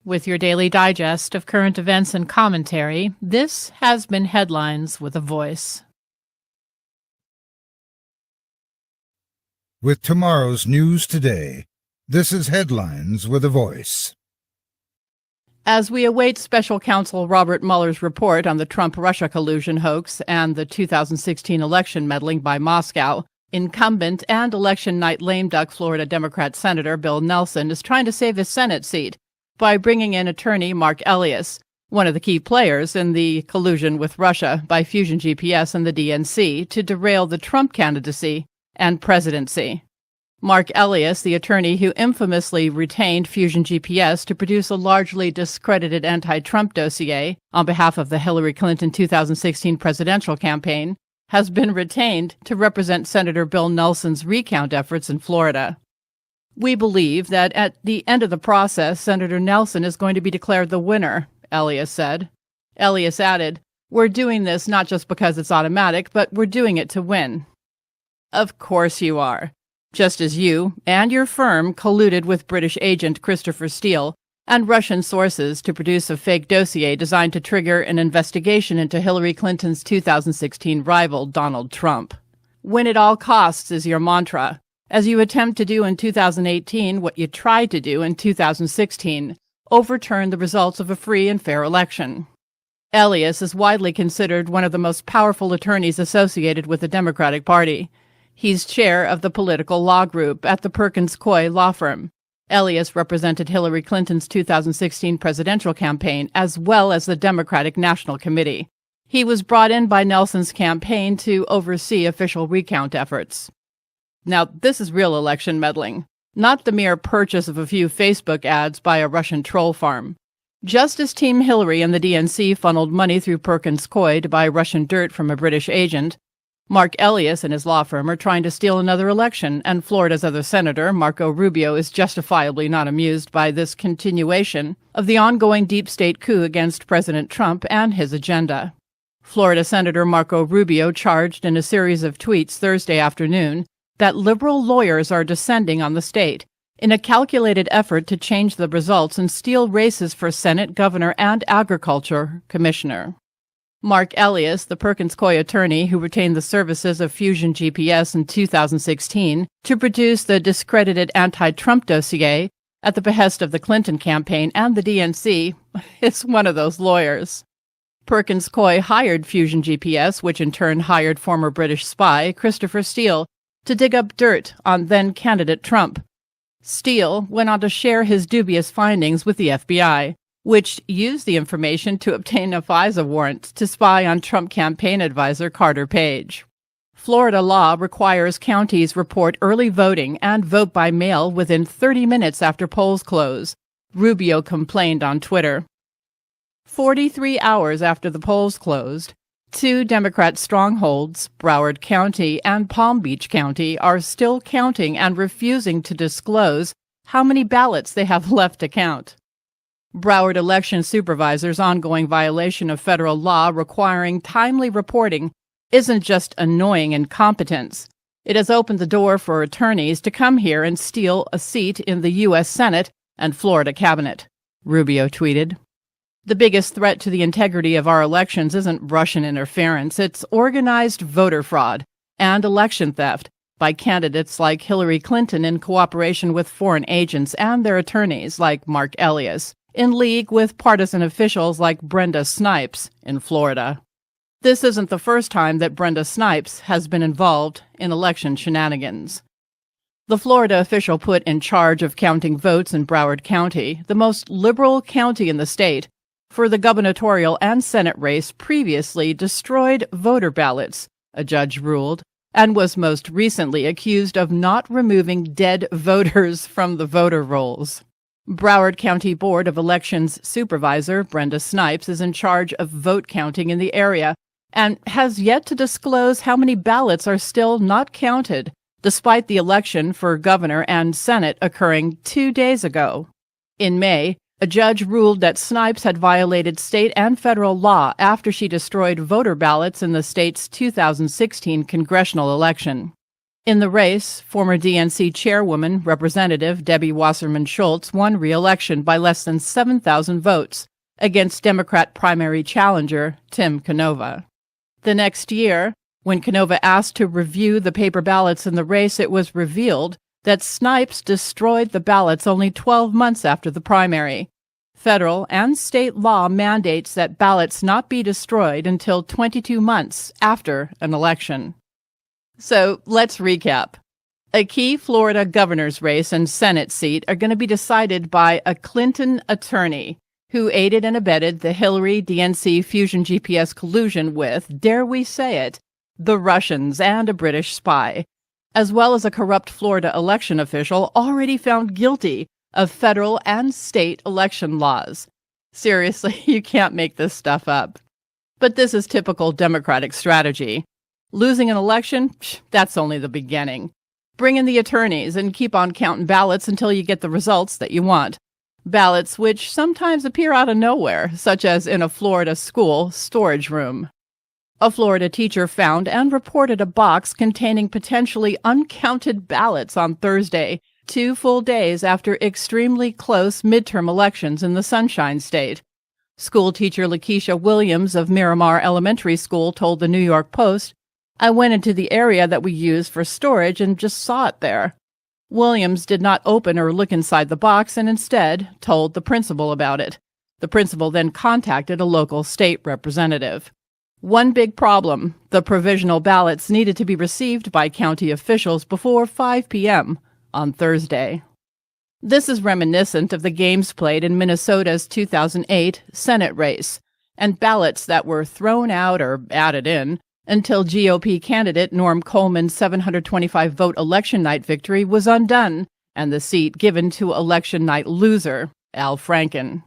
With your daily digest of current events and commentary, this has been Headlines with a Voice. With tomorrow's news today, this is Headlines with a Voice. As we await Special Counsel Robert Mueller's report on the Trump-Russia collusion hoax and the 2016 election meddling by Moscow, incumbent and election night lame duck Florida Democrat Senator Bill Nelson is trying to save his Senate seat by bringing in attorney Mark Elias, one of the key players in the collusion with Russia by Fusion GPS and the DNC, to derail the Trump candidacy and presidency. Mark Elias, the attorney who infamously retained Fusion GPS to produce a largely discredited anti-Trump dossier on behalf of the Hillary Clinton 2016 presidential campaign, has been retained to represent Senator Bill Nelson's recount efforts in Florida. We believe that at the end of the process, Senator Nelson is going to be declared the winner, Elias said. Elias added, "We're doing this not just because it's automatic, but we're doing it to win." Of course you are. Just as you and your firm colluded with British agent Christopher Steele and Russian sources to produce a fake dossier designed to trigger an investigation into Hillary Clinton's 2016 rival, Donald Trump. Win at all costs is your mantra, as you attempt to do in 2018 what you tried to do in 2016, overturn the results of a free and fair election. Elias is widely considered one of the most powerful attorneys associated with the Democratic Party. He's chair of the political law group at the Perkins Coie law firm. Elias represented Hillary Clinton's 2016 presidential campaign as well as the Democratic National Committee. He was brought in by Nelson's campaign to oversee official recount efforts. Now, this is real election meddling, not the mere purchase of a few Facebook ads by a Russian troll farm. Just as Team Hillary and the DNC funneled money through Perkins Coie to buy Russian dirt from a British agent, Mark Elias and his law firm are trying to steal another election, and Florida's other senator, Marco Rubio, is justifiably not amused by this continuation of the ongoing deep state coup against President Trump and his agenda. Florida Senator Marco Rubio charged in a series of tweets Thursday afternoon that liberal lawyers are descending on the state in a calculated effort to change the results and steal races for Senate, governor, and agriculture commissioner. Mark Elias, the Perkins Coie attorney who retained the services of Fusion GPS in 2016 to produce the discredited anti-Trump dossier at the behest of the Clinton campaign and the DNC, is one of those lawyers. Perkins Coie hired Fusion GPS, which in turn hired former British spy Christopher Steele to dig up dirt on then-candidate Trump. Steele went on to share his dubious findings with the FBI, which used the information to obtain a FISA warrant to spy on Trump campaign advisor Carter Page. Florida law requires counties report early voting and vote by mail within 30 minutes after polls close, Rubio complained on Twitter. 43 hours after the polls closed, two Democrat strongholds, Broward County and Palm Beach County, are still counting and refusing to disclose how many ballots they have left to count. Broward election supervisors' ongoing violation of federal law requiring timely reporting isn't just annoying incompetence. It has opened the door for attorneys to come here and steal a seat in the U.S. Senate and Florida cabinet, Rubio tweeted. The biggest threat to the integrity of our elections isn't Russian interference, it's organized voter fraud and election theft by candidates like Hillary Clinton in cooperation with foreign agents and their attorneys like Mark Elias, in league with partisan officials like Brenda Snipes in Florida. This isn't the first time that Brenda Snipes has been involved in election shenanigans. The Florida official put in charge of counting votes in Broward County, the most liberal county in the state, for the gubernatorial and Senate race previously destroyed voter ballots, a judge ruled, and was most recently accused of not removing dead voters from the voter rolls. Broward County Board of Elections Supervisor Brenda Snipes is in charge of vote counting in the area and has yet to disclose how many ballots are still not counted, despite the election for governor and Senate occurring 2 days ago. In May, a judge ruled that Snipes had violated state and federal law after she destroyed voter ballots in the state's 2016 congressional election. In the race, former DNC chairwoman, Representative Debbie Wasserman Schultz won re-election by less than 7,000 votes against Democrat primary challenger Tim Canova. The next year, when Canova asked to review the paper ballots in the race, it was revealed that Snipes destroyed the ballots only 12 months after the primary. Federal and state law mandates that ballots not be destroyed until 22 months after an election. So let's recap. A key Florida governor's race and Senate seat are going to be decided by a Clinton attorney who aided and abetted the Hillary DNC Fusion GPS collusion with, dare we say it, the Russians and a British spy, as well as a corrupt Florida election official already found guilty of federal and state election laws. Seriously, you can't make this stuff up. But this is typical Democratic strategy. Losing an election? That's only the beginning. Bring in the attorneys and keep on counting ballots until you get the results that you want. Ballots which sometimes appear out of nowhere, such as in a Florida school storage room. A Florida teacher found and reported a box containing potentially uncounted ballots on Thursday, 2 full days after extremely close midterm elections in the Sunshine State. School teacher Lakeisha Williams of Miramar Elementary School told the New York Post, "I went into the area that we use for storage and just saw it there." Williams did not open or look inside the box and instead told the principal about it. The principal then contacted a local state representative. One big problem: the provisional ballots needed to be received by county officials before 5 p.m. on Thursday. This is reminiscent of the games played in Minnesota's 2008 Senate race, and ballots that were thrown out or added in until GOP candidate Norm Coleman's 725-vote election night victory was undone and the seat given to election night loser Al Franken.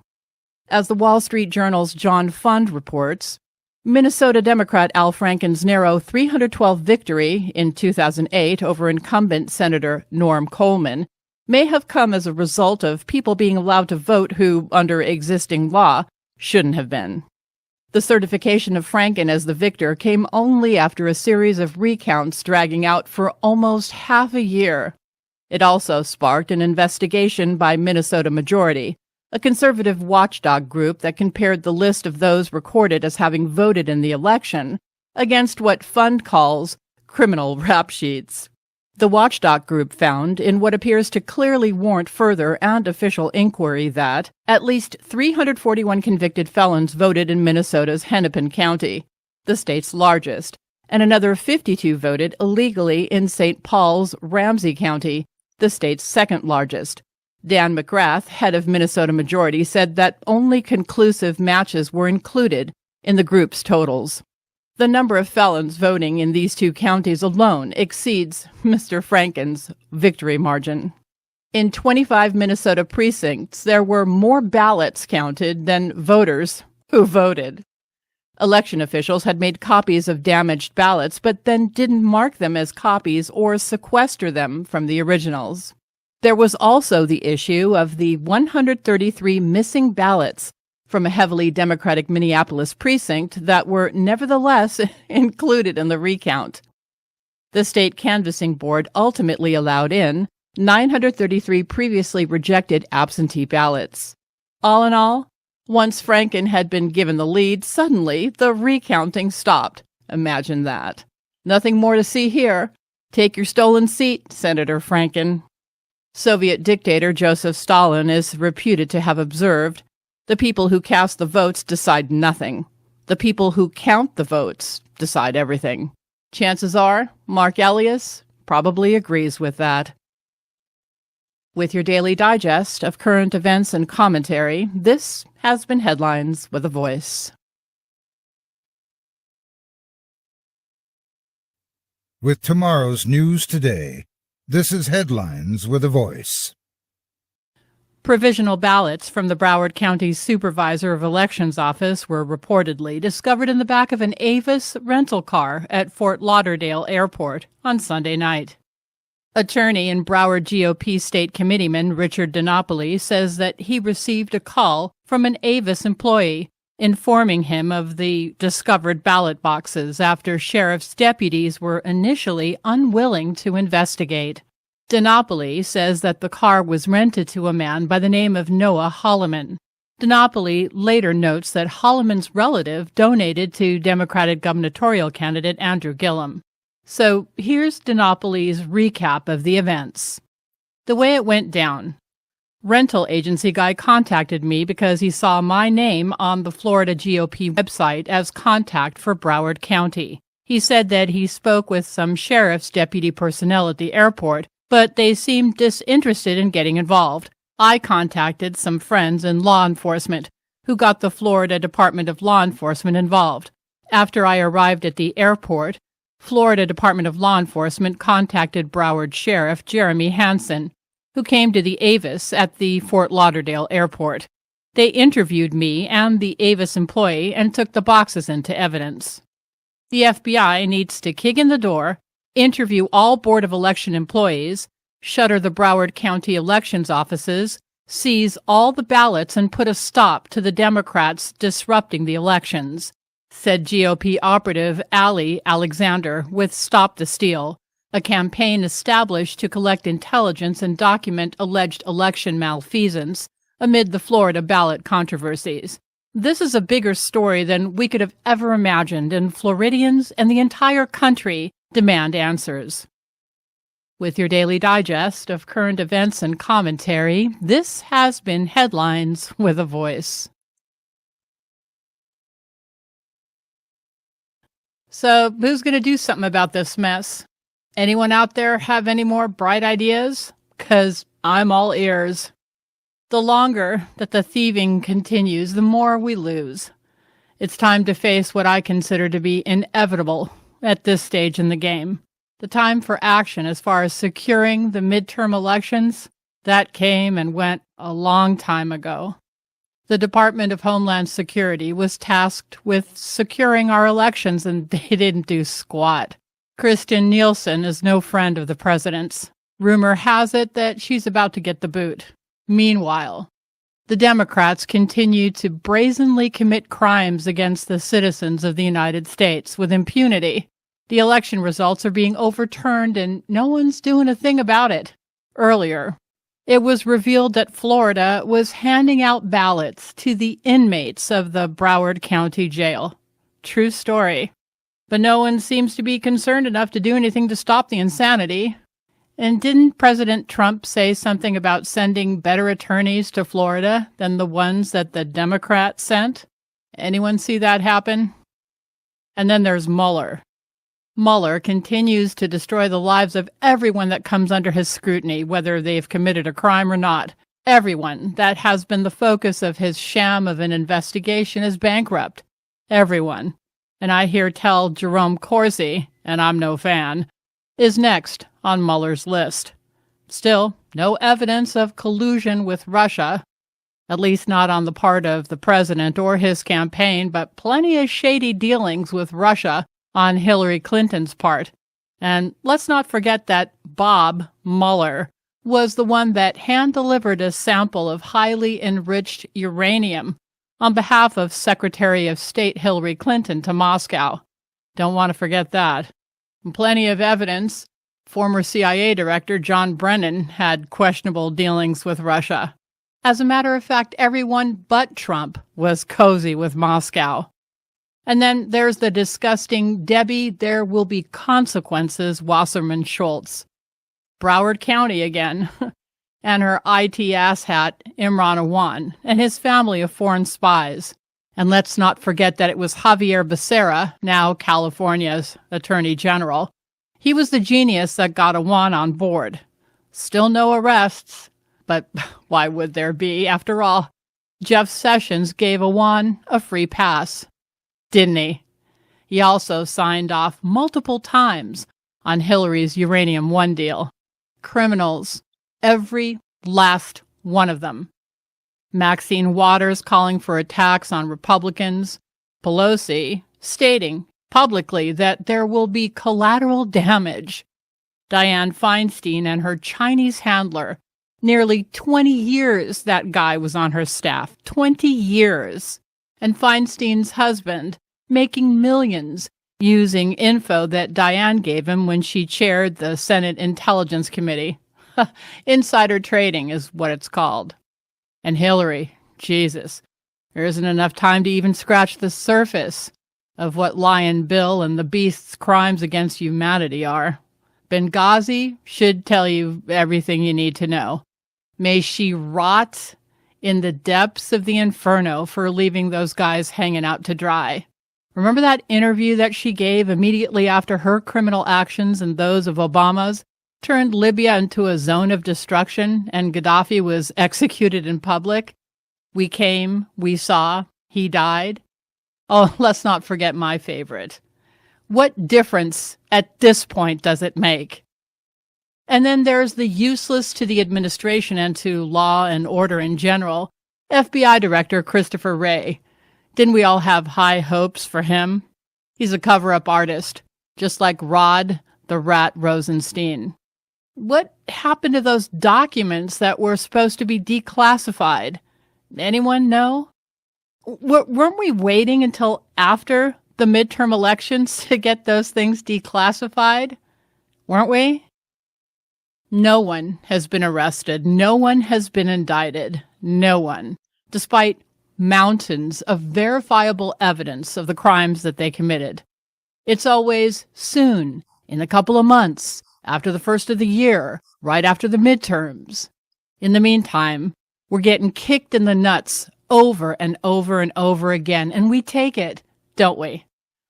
As the Wall Street Journal's John Fund reports, Minnesota Democrat Al Franken's narrow 312 victory in 2008 over incumbent Senator Norm Coleman may have come as a result of people being allowed to vote who, under existing law, shouldn't have been. The certification of Franken as the victor came only after a series of recounts dragging out for almost half a year. It also sparked an investigation by Minnesota Majority, a conservative watchdog group that compared the list of those recorded as having voted in the election against what Fund calls criminal rap sheets. The watchdog group found, in what appears to clearly warrant further and official inquiry, that at least 341 convicted felons voted in Minnesota's Hennepin County, the state's largest, and another 52 voted illegally in St. Paul's Ramsey County, the state's second largest. Dan McGrath, head of Minnesota Majority, said that only conclusive matches were included in the group's totals. The number of felons voting in these two counties alone exceeds Mr. Franken's victory margin. In 25 Minnesota precincts, there were more ballots counted than voters who voted. Election officials had made copies of damaged ballots, but then didn't mark them as copies or sequester them from the originals. There was also the issue of the 133 missing ballots from a heavily Democratic Minneapolis precinct that were nevertheless included in the recount. The state canvassing board ultimately allowed in 933 previously rejected absentee ballots. All in all, once Franken had been given the lead, suddenly the recounting stopped. Imagine that. Nothing more to see here. Take your stolen seat, Senator Franken. Soviet dictator Joseph Stalin is reputed to have observed, the people who cast the votes decide nothing. The people who count the votes decide everything. Chances are, Mark Elias probably agrees with that. With your daily digest of current events and commentary, this has been Headlines with a Voice. With tomorrow's news today, this is Headlines with a Voice. Provisional ballots from the Broward County Supervisor of Elections office were reportedly discovered in the back of an Avis rental car at Fort Lauderdale Airport on Sunday night. Attorney and Broward GOP state committeeman Richard DiNapoli says that he received a call from an Avis employee informing him of the discovered ballot boxes after sheriff's deputies were initially unwilling to investigate. DiNapoli says that the car was rented to a man by the name of Noah Holloman. DiNapoli later notes that Holloman's relative donated to Democratic gubernatorial candidate Andrew Gillum. So here's DiNapoli's recap of the events. The way it went down. Rental agency guy contacted me because he saw my name on the Florida GOP website as contact for Broward County. He said that he spoke with some sheriff's deputy personnel at the airport, but they seemed disinterested in getting involved. I contacted some friends in law enforcement, who got the Florida Department of Law Enforcement involved. After I arrived at the airport, Florida Department of Law Enforcement contacted Broward Sheriff Jeremy Hansen, who came to the Avis at the Fort Lauderdale Airport. They interviewed me and the Avis employee and took the boxes into evidence. The FBI needs to kick in the door, interview all Board of Election employees, shutter the Broward County elections offices, seize all the ballots, and put a stop to the Democrats disrupting the elections, said GOP operative Ali Alexander with Stop the Steal, a campaign established to collect intelligence and document alleged election malfeasance amid the Florida ballot controversies. This is a bigger story than we could have ever imagined, and Floridians and the entire country demand answers. With your daily digest of current events and commentary, this has been Headlines with a Voice. So, who's going to do something about this mess? Anyone out there have any more bright ideas? 'Cause I'm all ears. The longer that the thieving continues, the more we lose. It's time to face what I consider to be inevitable at this stage in the game. The time for action as far as securing the midterm elections, that came and went a long time ago. The Department of Homeland Security was tasked with securing our elections, and they didn't do squat. Kristen Nielsen is no friend of the president's. Rumor has it that she's about to get the boot. Meanwhile, the Democrats continue to brazenly commit crimes against the citizens of the United States with impunity. The election results are being overturned and no one's doing a thing about it. Earlier, it was revealed that Florida was handing out ballots to the inmates of the Broward County Jail. True story. But no one seems to be concerned enough to do anything to stop the insanity. And didn't President Trump say something about sending better attorneys to Florida than the ones that the Democrats sent? Anyone see that happen? And then there's Mueller. Mueller continues to destroy the lives of everyone that comes under his scrutiny, whether they've committed a crime or not. Everyone that has been the focus of his sham of an investigation is bankrupt. Everyone. And I hear tell Jerome Corsi, and I'm no fan, is next on Mueller's list. Still, no evidence of collusion with Russia. At least not on the part of the president or his campaign, but plenty of shady dealings with Russia on Hillary Clinton's part. And let's not forget that Bob Mueller was the one that hand-delivered a sample of highly enriched uranium on behalf of Secretary of State Hillary Clinton to Moscow. Don't want to forget that. And plenty of evidence. Former CIA Director John Brennan had questionable dealings with Russia. As a matter of fact, everyone but Trump was cozy with Moscow. And then there's the disgusting Debbie, there will be consequences, Wasserman Schultz. Broward County again, and her IT asshat, Imran Awan, and his family of foreign spies. And let's not forget that it was Javier Becerra, now California's Attorney General. He was the genius that got Awan on board. Still no arrests, but why would there be? After all, Jeff Sessions gave Awan a free pass, didn't he? He also signed off multiple times on Hillary's Uranium One deal. Criminals, every last one of them. Maxine Waters calling for attacks on Republicans. Pelosi stating publicly that there will be collateral damage. Dianne Feinstein and her Chinese handler. Nearly 20 years that guy was on her staff. 20 years. And Feinstein's husband making millions using info that Dianne gave him when she chaired the Senate Intelligence Committee. Insider trading is what it's called. And Hillary, Jesus, there isn't enough time to even scratch the surface of what Lion Bill and the Beast's crimes against humanity are. Benghazi should tell you everything you need to know. May she rot in the depths of the inferno for leaving those guys hanging out to dry. Remember that interview that she gave immediately after her criminal actions and those of Obama's turned Libya into a zone of destruction and Gaddafi was executed in public? We came, we saw, he died. Oh, let's not forget my favorite. What difference at this point does it make? And then there's the useless to the administration and to law and order in general, FBI Director Christopher Wray. Didn't we all have high hopes for him? He's a cover-up artist, just like Rod the Rat Rosenstein. What happened to those documents that were supposed to be declassified? Anyone know? Weren't we waiting until after the midterm elections to get those things declassified? Weren't we? No one has been arrested. No one has been indicted. No one, despite mountains of verifiable evidence of the crimes that they committed. It's always soon, in a couple of months, after the first of the year, right after the midterms. In the meantime, we're getting kicked in the nuts over and over and over again, and we take it, don't we?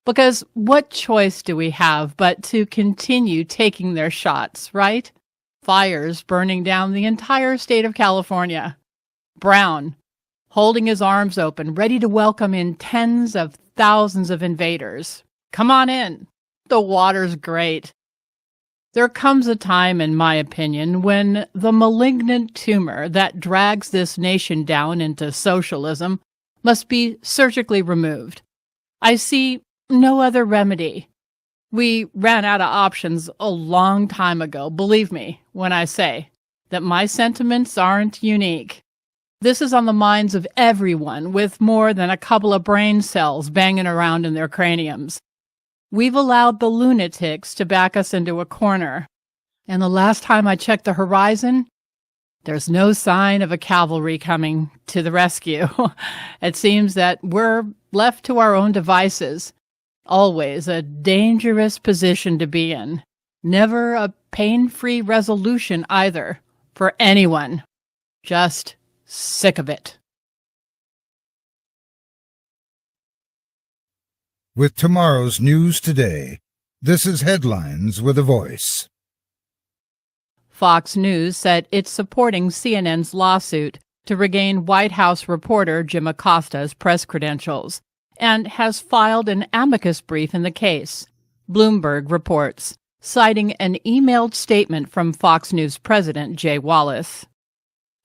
Because what choice do we have but to continue taking their shots, right? Fires burning down the entire state of California. Brown holding his arms open, ready to welcome in tens of thousands of invaders. Come on in. The water's great. There comes a time, in my opinion, when the malignant tumor that drags this nation down into socialism must be surgically removed. I see no other remedy. We ran out of options a long time ago, believe me, when I say that my sentiments aren't unique. This is on the minds of everyone with more than a couple of brain cells banging around in their craniums. We've allowed the lunatics to back us into a corner. And the last time I checked the horizon, there's no sign of a cavalry coming to the rescue. It seems that we're left to our own devices. Always a dangerous position to be in. Never a pain-free resolution either, for anyone. Just sick of it. With tomorrow's news today, this is Headlines with a Voice. Fox News said it's supporting CNN's lawsuit to regain White House reporter Jim Acosta's press credentials and has filed an amicus brief in the case, Bloomberg reports, citing an emailed statement from Fox News President Jay Wallace.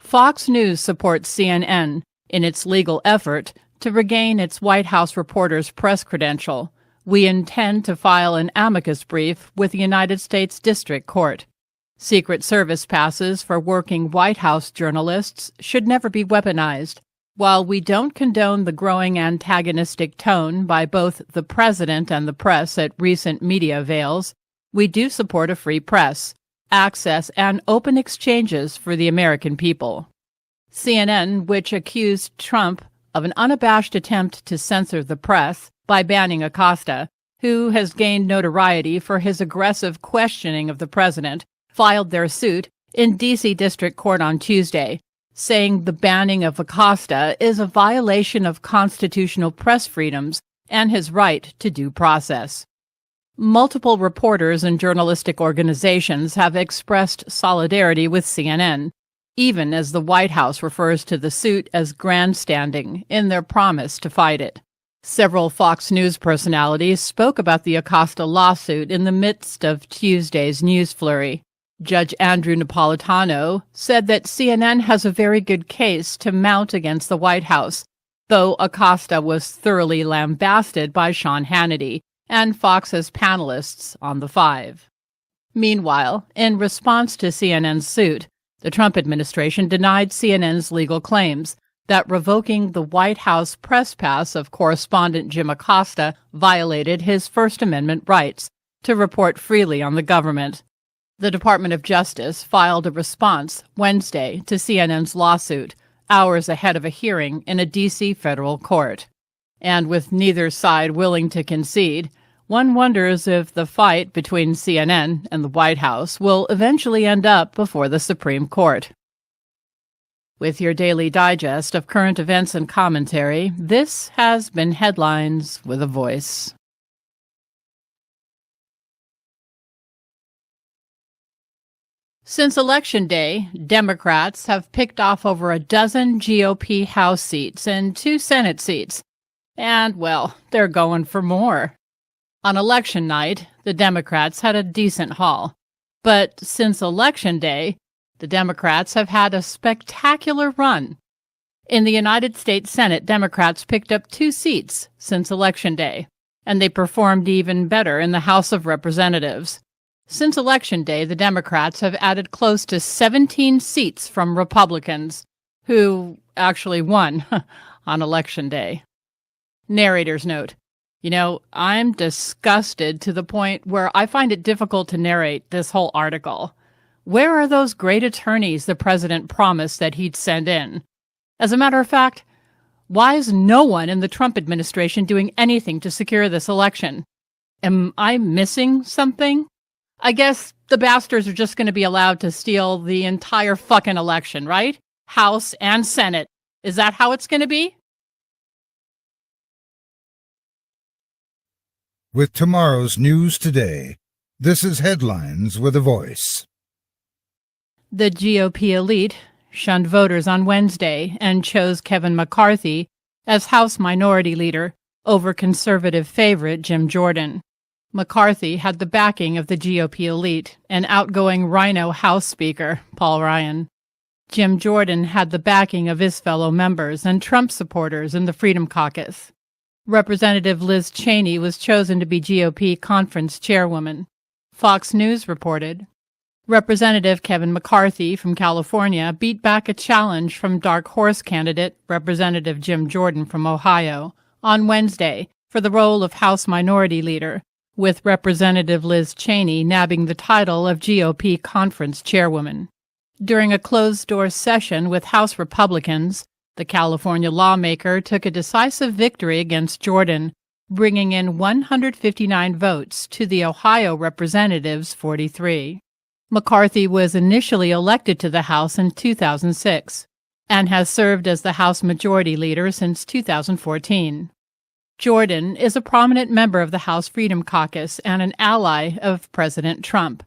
Fox News supports CNN in its legal effort to regain its White House reporter's press credential. We intend to file an amicus brief with the United States District Court. Secret Service passes for working White House journalists should never be weaponized. While we don't condone the growing antagonistic tone by both the president and the press at recent media avails, we do support a free press, access, and open exchanges for the American people. CNN, which accused Trump of an unabashed attempt to censor the press by banning Acosta, who has gained notoriety for his aggressive questioning of the president, filed their suit in D.C. District Court on Tuesday, saying the banning of Acosta is a violation of constitutional press freedoms and his right to due process. Multiple reporters and journalistic organizations have expressed solidarity with CNN, even as the White House refers to the suit as grandstanding in their promise to fight it. Several Fox News personalities spoke about the Acosta lawsuit in the midst of Tuesday's news flurry. Judge Andrew Napolitano said that CNN has a very good case to mount against the White House, though Acosta was thoroughly lambasted by Sean Hannity and Fox's panelists on The Five. Meanwhile, in response to CNN's suit, the Trump administration denied CNN's legal claims that revoking the White House press pass of correspondent Jim Acosta violated his First Amendment rights to report freely on the government. The Department of Justice filed a response Wednesday to CNN's lawsuit, hours ahead of a hearing in a D.C. federal court. And with neither side willing to concede, one wonders if the fight between CNN and the White House will eventually end up before the Supreme Court. With your daily digest of current events and commentary, this has been Headlines with a Voice. Since Election Day, Democrats have picked off over a dozen GOP House seats and 2 Senate seats. And, well, they're going for more. On election night, the Democrats had a decent haul. But since Election Day, the Democrats have had a spectacular run. In the United States Senate, Democrats picked up 2 seats since Election Day, and they performed even better in the House of Representatives. Since Election Day, the Democrats have added close to 17 seats from Republicans, who actually won on Election Day. Narrator's note. You know, I'm disgusted to the point where I find it difficult to narrate this whole article. Where are those great attorneys the president promised that he'd send in? As a matter of fact, why is no one in the Trump administration doing anything to secure this election? Am I missing something? I guess the bastards are just going to be allowed to steal the entire fucking election, right? House and Senate. Is that how it's going to be? With tomorrow's news today, this is Headlines with a Voice. The GOP elite shunned voters on Wednesday and chose Kevin McCarthy as House Minority Leader over conservative favorite Jim Jordan. McCarthy had the backing of the GOP elite and outgoing Rhino House Speaker Paul Ryan. Jim Jordan had the backing of his fellow members and Trump supporters in the Freedom Caucus. Representative Liz Cheney was chosen to be GOP conference chairwoman. Fox News reported. Representative Kevin McCarthy from California beat back a challenge from dark horse candidate Representative Jim Jordan from Ohio on Wednesday for the role of House Minority Leader, with Representative Liz Cheney nabbing the title of GOP conference chairwoman. During a closed-door session with House Republicans, the California lawmaker took a decisive victory against Jordan, bringing in 159 votes to the Ohio representatives' 43. McCarthy was initially elected to the House in 2006 and has served as the House Majority Leader since 2014. Jordan is a prominent member of the House Freedom Caucus and an ally of President Trump.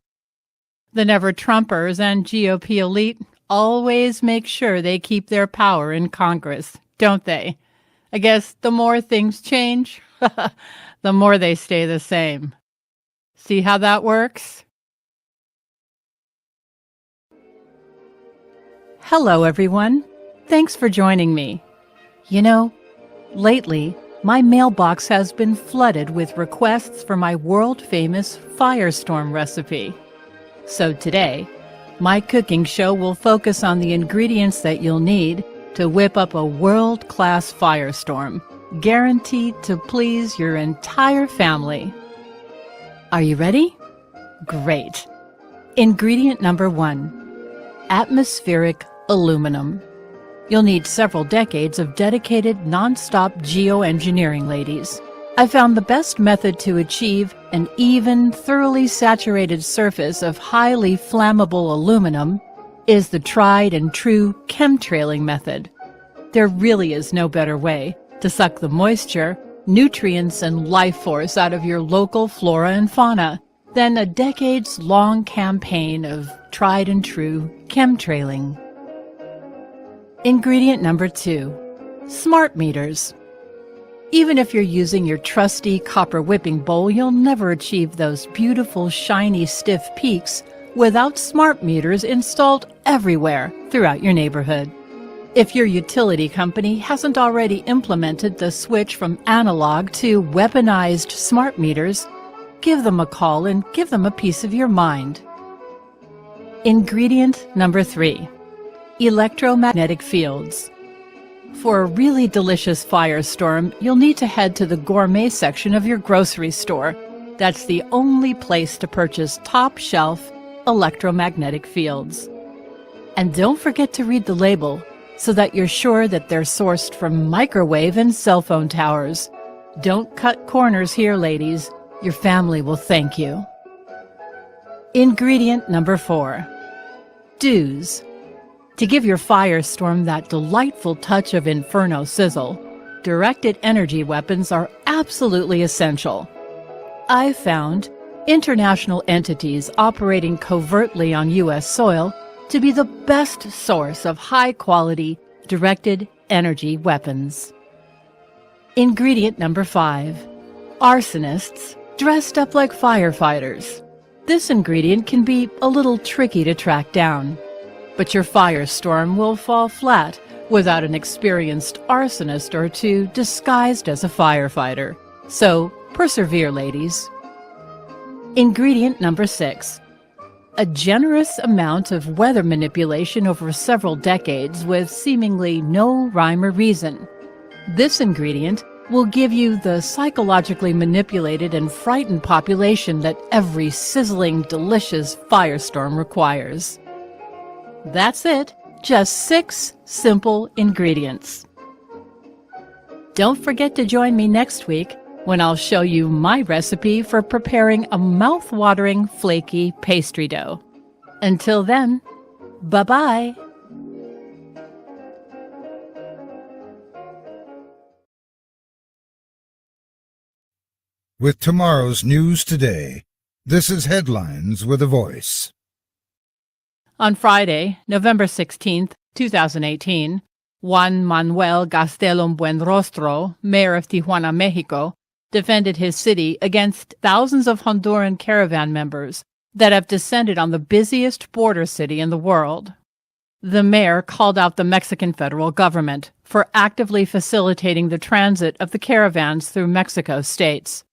The Never-Trumpers and GOP elite always make sure they keep their power in Congress, don't they? I guess the more things change, the more they stay the same. See how that works? Hello, everyone. Thanks for joining me. You know, lately, my mailbox has been flooded with requests for my world-famous firestorm recipe. So today, my cooking show will focus on the ingredients that you'll need to whip up a world-class firestorm, guaranteed to please your entire family. Are you ready? Great. Ingredient number 1, atmospheric aluminum. You'll need several decades of dedicated, non-stop geoengineering, ladies. I found the best method to achieve an even, thoroughly saturated surface of highly flammable aluminum is the tried and true chemtrailing method. There really is no better way to suck the moisture, nutrients, and life force out of your local flora and fauna than a decades-long campaign of tried and true chemtrailing. Ingredient number 2, smart meters. Even if you're using your trusty copper whipping bowl, you'll never achieve those beautiful, shiny, stiff peaks without smart meters installed everywhere throughout your neighborhood. If your utility company hasn't already implemented the switch from analog to weaponized smart meters, give them a call and give them a piece of your mind. Ingredient number 3, electromagnetic fields. For a really delicious firestorm, you'll need to head to the gourmet section of your grocery store. That's the only place to purchase top-shelf electromagnetic fields. And don't forget to read the label so that you're sure that they're sourced from microwave and cell phone towers. Don't cut corners here, ladies. Your family will thank you. Ingredient number 4, dews. To give your firestorm that delightful touch of inferno sizzle, directed energy weapons are absolutely essential. I've found international entities operating covertly on U.S. soil to be the best source of high-quality directed energy weapons. Ingredient number 5, arsonists dressed up like firefighters. This ingredient can be a little tricky to track down, but your firestorm will fall flat without an experienced arsonist or two disguised as a firefighter. So persevere, ladies. Ingredient number 6, a generous amount of weather manipulation over several decades with seemingly no rhyme or reason. This ingredient will give you the psychologically manipulated and frightened population that every sizzling, delicious firestorm requires. That's it. Just 6 simple ingredients. Don't forget to join me next week when I'll show you my recipe for preparing a mouth-watering, flaky pastry dough. Until then, bye-bye. With tomorrow's news today, this is Headlines with a Voice. On Friday, November 16, 2018, Juan Manuel Gastelum Buenrostro, mayor of Tijuana, Mexico, defended his city against thousands of Honduran Caravan members that have descended on the busiest border city in the world. The mayor called out the Mexican federal government for actively facilitating the transit of the caravans through Mexico states.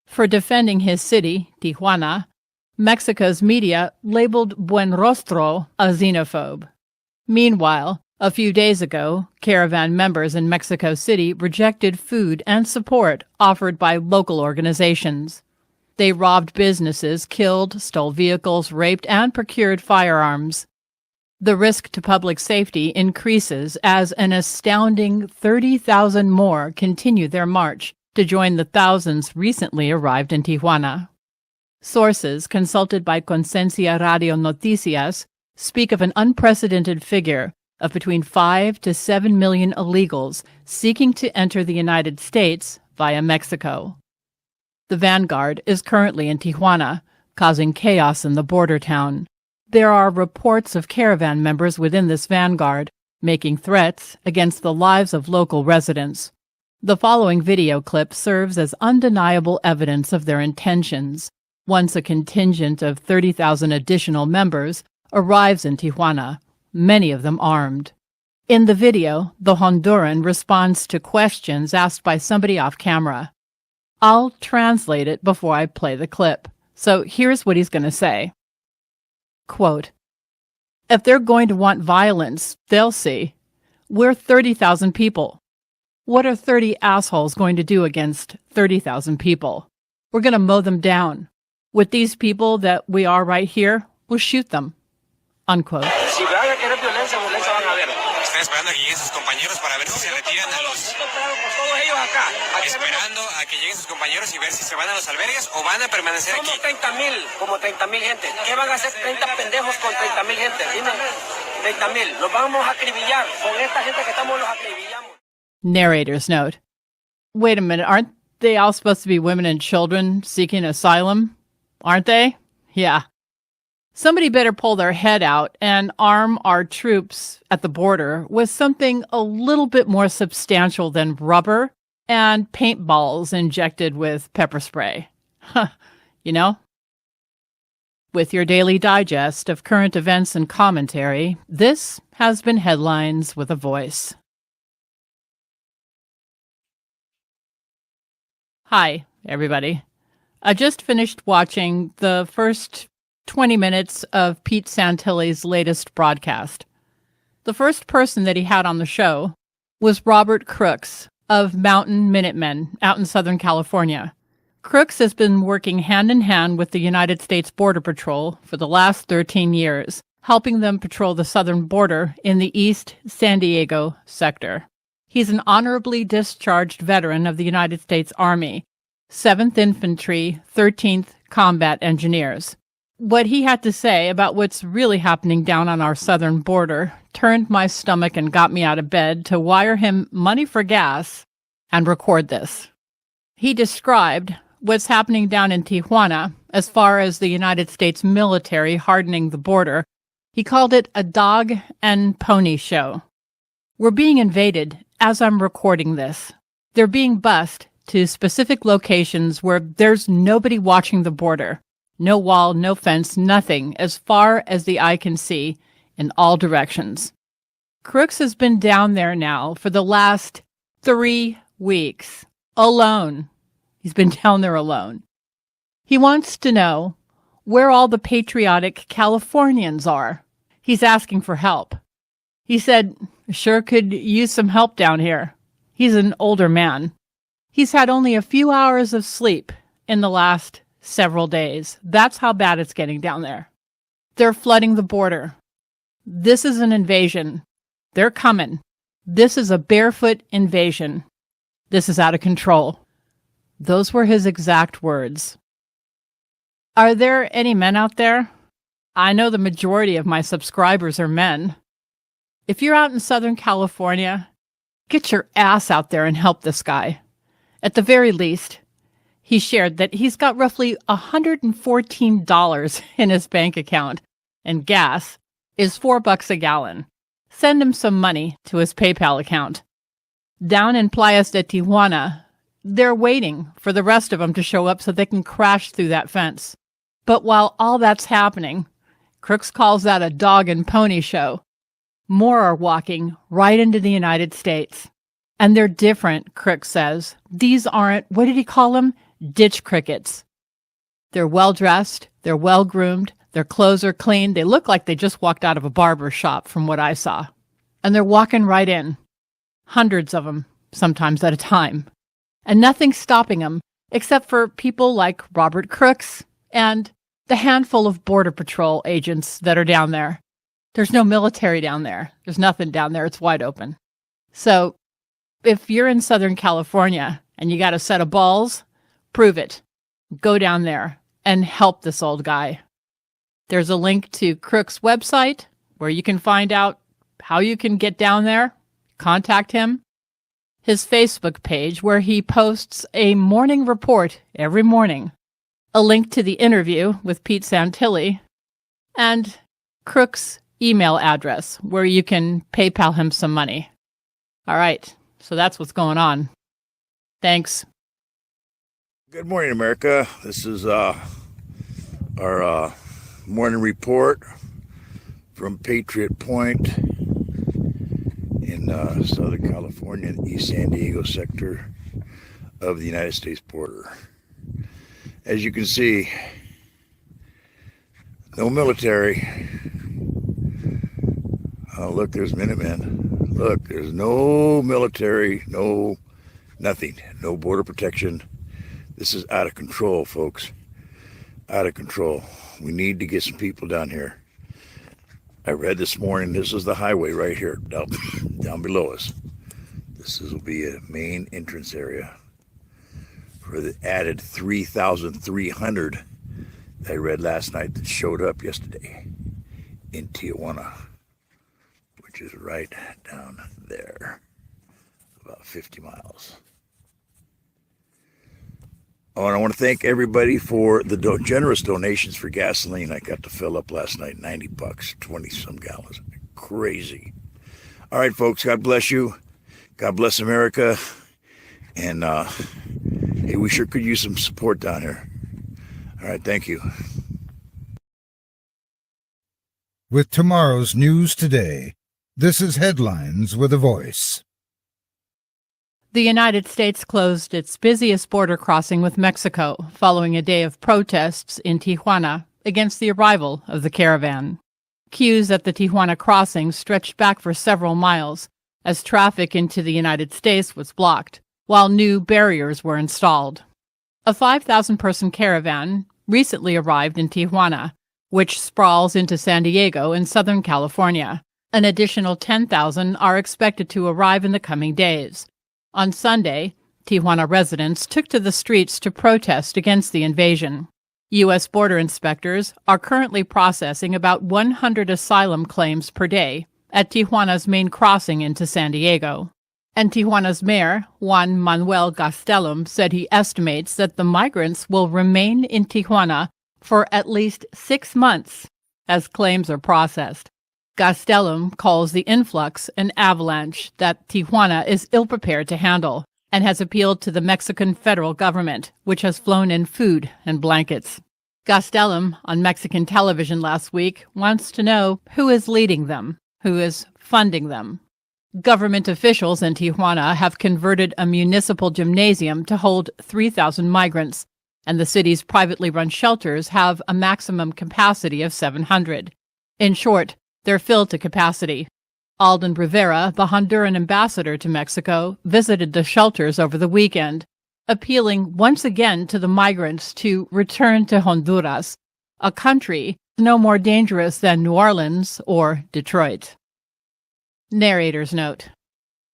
For defending his city, Tijuana, Mexico's media labeled Buenrostro a xenophobe. Meanwhile, a few days ago, Caravan members in Mexico City rejected food and support offered by local organizations. They robbed businesses, killed, stole vehicles, raped, and procured firearms. The risk to public safety increases as an astounding 30,000 more continue their march to join the thousands recently arrived in Tijuana. Sources consulted by Conciencia Radio Noticias speak of an unprecedented figure of between 5 to 7 million illegals seeking to enter the United States via Mexico. The vanguard is currently in Tijuana, causing chaos in the border town. There are reports of Caravan members within this vanguard making threats against the lives of local residents. The following video clip serves as undeniable evidence of their intentions once a contingent of 30,000 additional members arrives in Tijuana, many of them armed. In the video, the Honduran responds to questions asked by somebody off camera. I'll translate it before I play the clip. So here's what he's going to say. Quote, "If they're going to want violence, they'll see. We're 30,000 people. What are 30 assholes going to do against 30,000 people? We're going to mow them down. With these people that we are right here, we'll shoot them." Unquote. Si van a querer violencia, violencia van a ver. Están esperando a que lleguen sus compañeros para ver si se retiran a los... Todos ellos acá. Esperando a que lleguen sus compañeros y ver si se van a los albergues o van a permanecer aquí. Como 30,000 gente. ¿Qué van a hacer 30 pendejos con 30,000 gente? Dime, 30,000. Los vamos a acribillar. Con esta gente que estamos los acribillamos. Narrator's note. Wait a minute, aren't they all supposed to be women and children seeking asylum? Aren't they? Yeah. Somebody better pull their head out and arm our troops at the border with something a little bit more substantial than rubber and paintballs injected with pepper spray. You know? With your daily digest of current events and commentary, this has been Headlines with a Voice. Hi, everybody. I just finished watching the first 20 minutes of Pete Santilli's latest broadcast. The first person that he had on the show was Robert Crooks of Mountain Minutemen out in Southern California. Crooks has been working hand in hand with the United States Border Patrol for the last 13 years, helping them patrol the southern border in the East San Diego sector. He's an honorably discharged veteran of the United States Army, 7th Infantry, 13th Combat Engineers. What he had to say about what's really happening down on our southern border turned my stomach and got me out of bed to wire him money for gas and record this. He described what's happening down in Tijuana as far as the United States military hardening the border. He called it a dog and pony show. We're being invaded as I'm recording this. They're being bussed to specific locations where there's nobody watching the border. No wall, no fence, nothing, as far as the eye can see, in all directions. Crooks has been down there now for the last 3 weeks, alone. He's been down there alone. He wants to know where all the patriotic Californians are. He's asking for help. He said, "Sure could use some help down here." He's an older man. He's had only a few hours of sleep in the last several days. That's how bad it's getting down there. They're flooding the border. This is an invasion. They're coming. This is a barefoot invasion. This is out of control. Those were his exact words. Are there any men out there? I know the majority of my subscribers are men. If you're out in Southern California, get your ass out there and help this guy. At the very least, he shared that he's got roughly $114 in his bank account, and gas is $4 a gallon. Send him some money to his PayPal account. Down in Playas de Tijuana, they're waiting for the rest of them to show up so they can crash through that fence. But while all that's happening, Crooks calls that a dog and pony show. More are walking right into the United States. And they're different, Crooks says. These aren't, what did he call them? Ditch crickets. They're well-dressed, they're well-groomed, their clothes are clean, they look like they just walked out of a barber shop from what I saw. And they're walking right in. Hundreds of them, sometimes at a time. And nothing's stopping them, except for people like Robert Crooks and the handful of Border Patrol agents that are down there. There's no military down there. There's nothing down there. It's wide open. So if you're in Southern California and you got a set of balls, prove it. Go down there and help this old guy. There's a link to Crook's website where you can find out how you can get down there, contact him. His Facebook page where he posts a morning report every morning. A link to the interview with Pete Santilli, and Crook's email address where you can PayPal him some money. All right, so that's what's going on. Thanks. Good morning, America. This is our morning report from Patriot Point in Southern California, in the East San Diego sector of the United States border. As you can see, no military. Oh, look, there's Minutemen. Look, there's no military, no nothing, no border protection. This is out of control, folks. Out of control. We need to get some people down here. I read this morning, this is the highway right here, down below us. This will be a main entrance area for the added 3,300 that I read last night that showed up yesterday in Tijuana, which is right down there, about 50 miles. Oh, and I want to thank everybody for the generous donations for gasoline. I got to fill up last night, $90, 20 some gallons. Crazy. All right, folks, God bless you. God bless America. And hey, we sure could use some support down here. All right, thank you. With tomorrow's news today, this is Headlines with a Voice. The United States closed its busiest border crossing with Mexico following a day of protests in Tijuana against the arrival of the Caravan. Queues at the Tijuana crossing stretched back for several miles as traffic into the United States was blocked, while new barriers were installed. A 5,000-person caravan recently arrived in Tijuana, which sprawls into San Diego in Southern California. An additional 10,000 are expected to arrive in the coming days. On Sunday, Tijuana residents took to the streets to protest against the invasion. U.S. border inspectors are currently processing about 100 asylum claims per day at Tijuana's main crossing into San Diego. And Tijuana's mayor, Juan Manuel Gastelum, said he estimates that the migrants will remain in Tijuana for at least 6 months as claims are processed. Gastelum calls the influx an avalanche that Tijuana is ill-prepared to handle and has appealed to the Mexican federal government, which has flown in food and blankets. Gastelum, on Mexican television last week, wants to know who is leading them, who is funding them. Government officials in Tijuana have converted a municipal gymnasium to hold 3,000 migrants, and the city's privately run shelters have a maximum capacity of 700. In short, they're filled to capacity. Alden Rivera, the Honduran ambassador to Mexico, visited the shelters over the weekend, appealing once again to the migrants to return to Honduras, a country no more dangerous than New Orleans or Detroit. Narrator's note.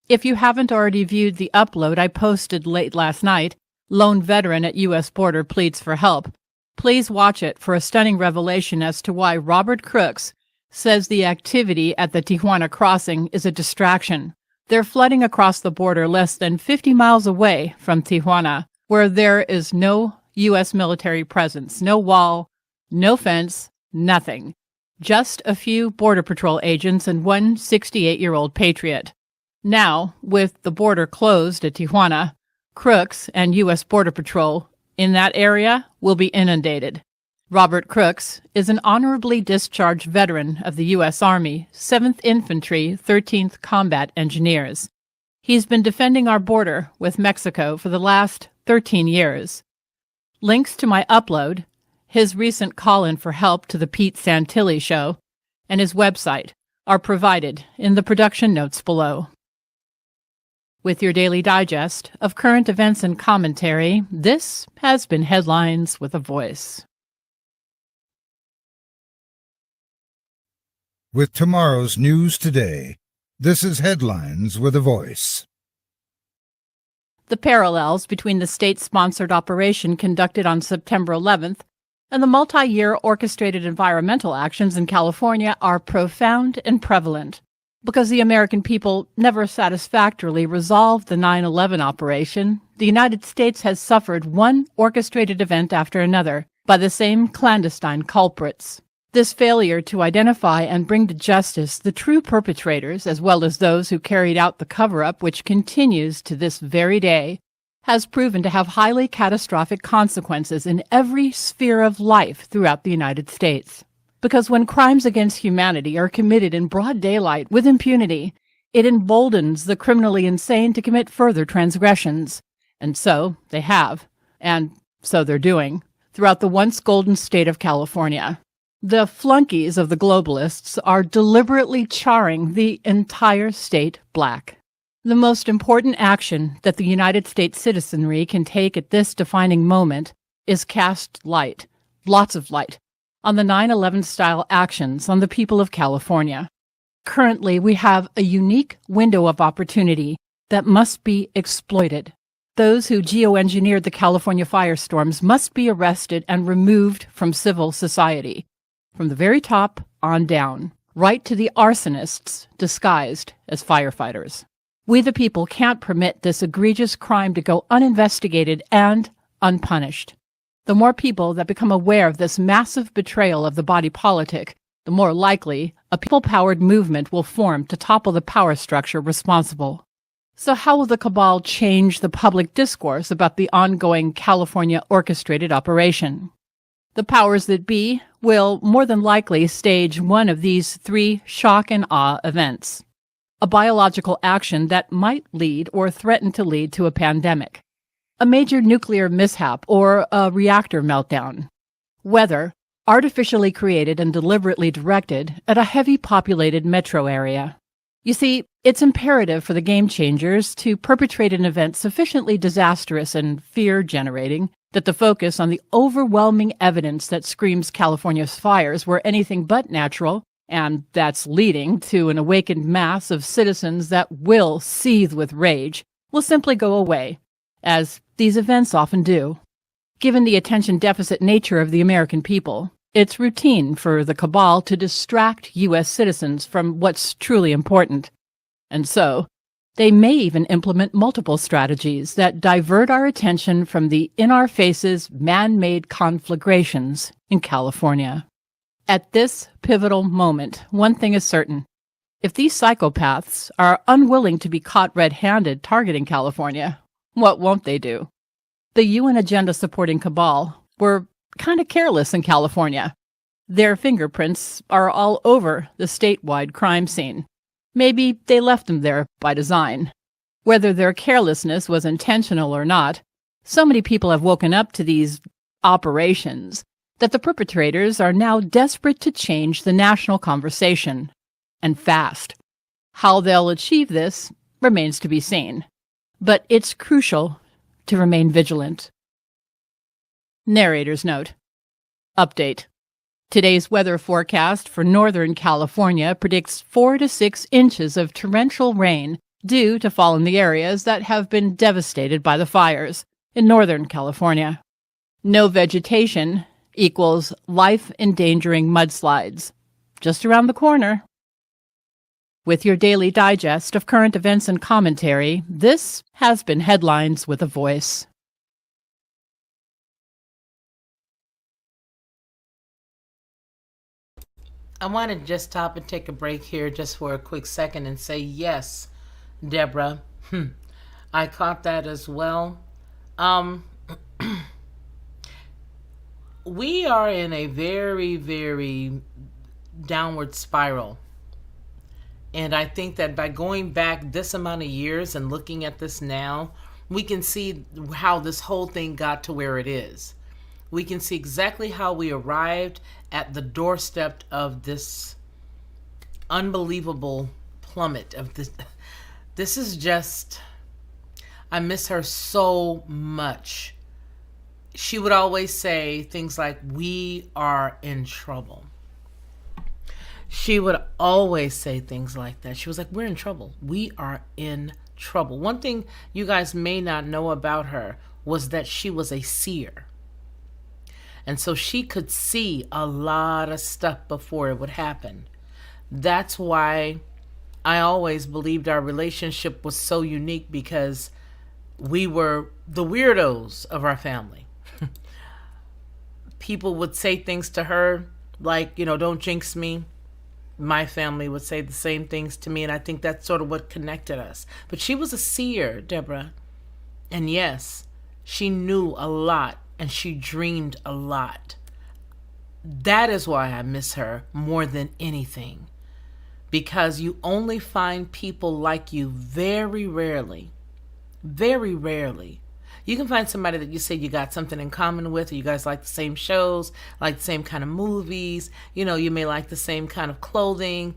If you haven't already viewed the upload I posted late last night, Lone Veteran at U.S. Border Pleads for Help, please watch it for a stunning revelation as to why Robert Crooks says the activity at the Tijuana crossing is a distraction. They're flooding across the border less than 50 miles away from Tijuana, where there is no U.S. military presence, no wall, no fence, nothing. Just a few Border Patrol agents and one 68-year-old Patriot. Now, with the border closed at Tijuana, Crooks and U.S. Border Patrol in that area will be inundated. Robert Crooks is an honorably discharged veteran of the U.S. Army, 7th Infantry, 13th Combat Engineers. He's been defending our border with Mexico for the last 13 years. Links to my upload, his recent call-in for help to the Pete Santilli Show, and his website are provided in the production notes below. With your daily digest of current events and commentary, this has been Headlines with a Voice. With tomorrow's news today, this is Headlines with a Voice. The parallels between the state-sponsored operation conducted on September 11th and the multi-year orchestrated environmental actions in California are profound and prevalent. Because the American people never satisfactorily resolved the 9/11 operation, the United States has suffered one orchestrated event after another by the same clandestine culprits. This failure to identify and bring to justice the true perpetrators, as well as those who carried out the cover-up which continues to this very day, has proven to have highly catastrophic consequences in every sphere of life throughout the United States. Because when crimes against humanity are committed in broad daylight with impunity, it emboldens the criminally insane to commit further transgressions. And so they have, and so they're doing, throughout the once golden state of California. The flunkies of the globalists are deliberately charring the entire state black. The most important action that the United States citizenry can take at this defining moment is cast light, lots of light, on the 9/11-style actions on the people of California. Currently, we have a unique window of opportunity that must be exploited. Those who geoengineered the California firestorms must be arrested and removed from civil society, from the very top on down, right to the arsonists disguised as firefighters. We the people can't permit this egregious crime to go uninvestigated and unpunished. The more people that become aware of this massive betrayal of the body politic, the more likely a people-powered movement will form to topple the power structure responsible. So how will the cabal change the public discourse about the ongoing California orchestrated operation? The powers that be will more than likely stage one of these 3 shock and awe events. A biological action that might lead or threaten to lead to a pandemic. A major nuclear mishap or a reactor meltdown. Weather, artificially created and deliberately directed at a heavy populated metro area. You see, it's imperative for the game changers to perpetrate an event sufficiently disastrous and fear-generating that the focus on the overwhelming evidence that screams California's fires were anything but natural, and that's leading to an awakened mass of citizens that will seethe with rage, will simply go away, as these events often do. Given the attention deficit nature of the American people, it's routine for the cabal to distract U.S. citizens from what's truly important. And so, they may even implement multiple strategies that divert our attention from the in-our-faces man-made conflagrations in California. At this pivotal moment, one thing is certain. If these psychopaths are unwilling to be caught red-handed targeting California, what won't they do? The UN agenda-supporting cabal were kind of careless in California. Their fingerprints are all over the statewide crime scene. Maybe they left them there by design. Whether their carelessness was intentional or not, so many people have woken up to these operations that the perpetrators are now desperate to change the national conversation, and fast. How they'll achieve this remains to be seen, but it's crucial to remain vigilant. Narrator's note. Update. Today's weather forecast for Northern California predicts 4 to 6 inches of torrential rain due to fall in the areas that have been devastated by the fires in Northern California. No vegetation equals life-endangering mudslides. Just around the corner. With your daily digest of current events and commentary, this has been Headlines with a Voice. I want to just stop and take a break here just for a quick second and say, yes, Deborah, I caught that as well. We are in a very, very downward spiral. And I think that by going back this amount of years and looking at this now, we can see how this whole thing got to where it is. We can see exactly how we arrived at the doorstep of this unbelievable plummet of this. This is just, I miss her so much. She would always say things like, we are in trouble. She would always say things like that. She was like, we're in trouble. We are in trouble. One thing you guys may not know about her was that she was a seer. And so she could see a lot of stuff before it would happen. That's why I always believed our relationship was so unique, because we were the weirdos of our family. People would say things to her like, don't jinx me. My family would say the same things to me, and I think that's sort of what connected us. But she was a seer, Deborah. And yes, she knew a lot, and she dreamed a lot. that is why I miss her more than anything. Because you only find people like you very rarely. Very rarely. You can find somebody that you say you got something in common with, or you guys like the same shows, like the same kind of movies, you may like the same kind of clothing.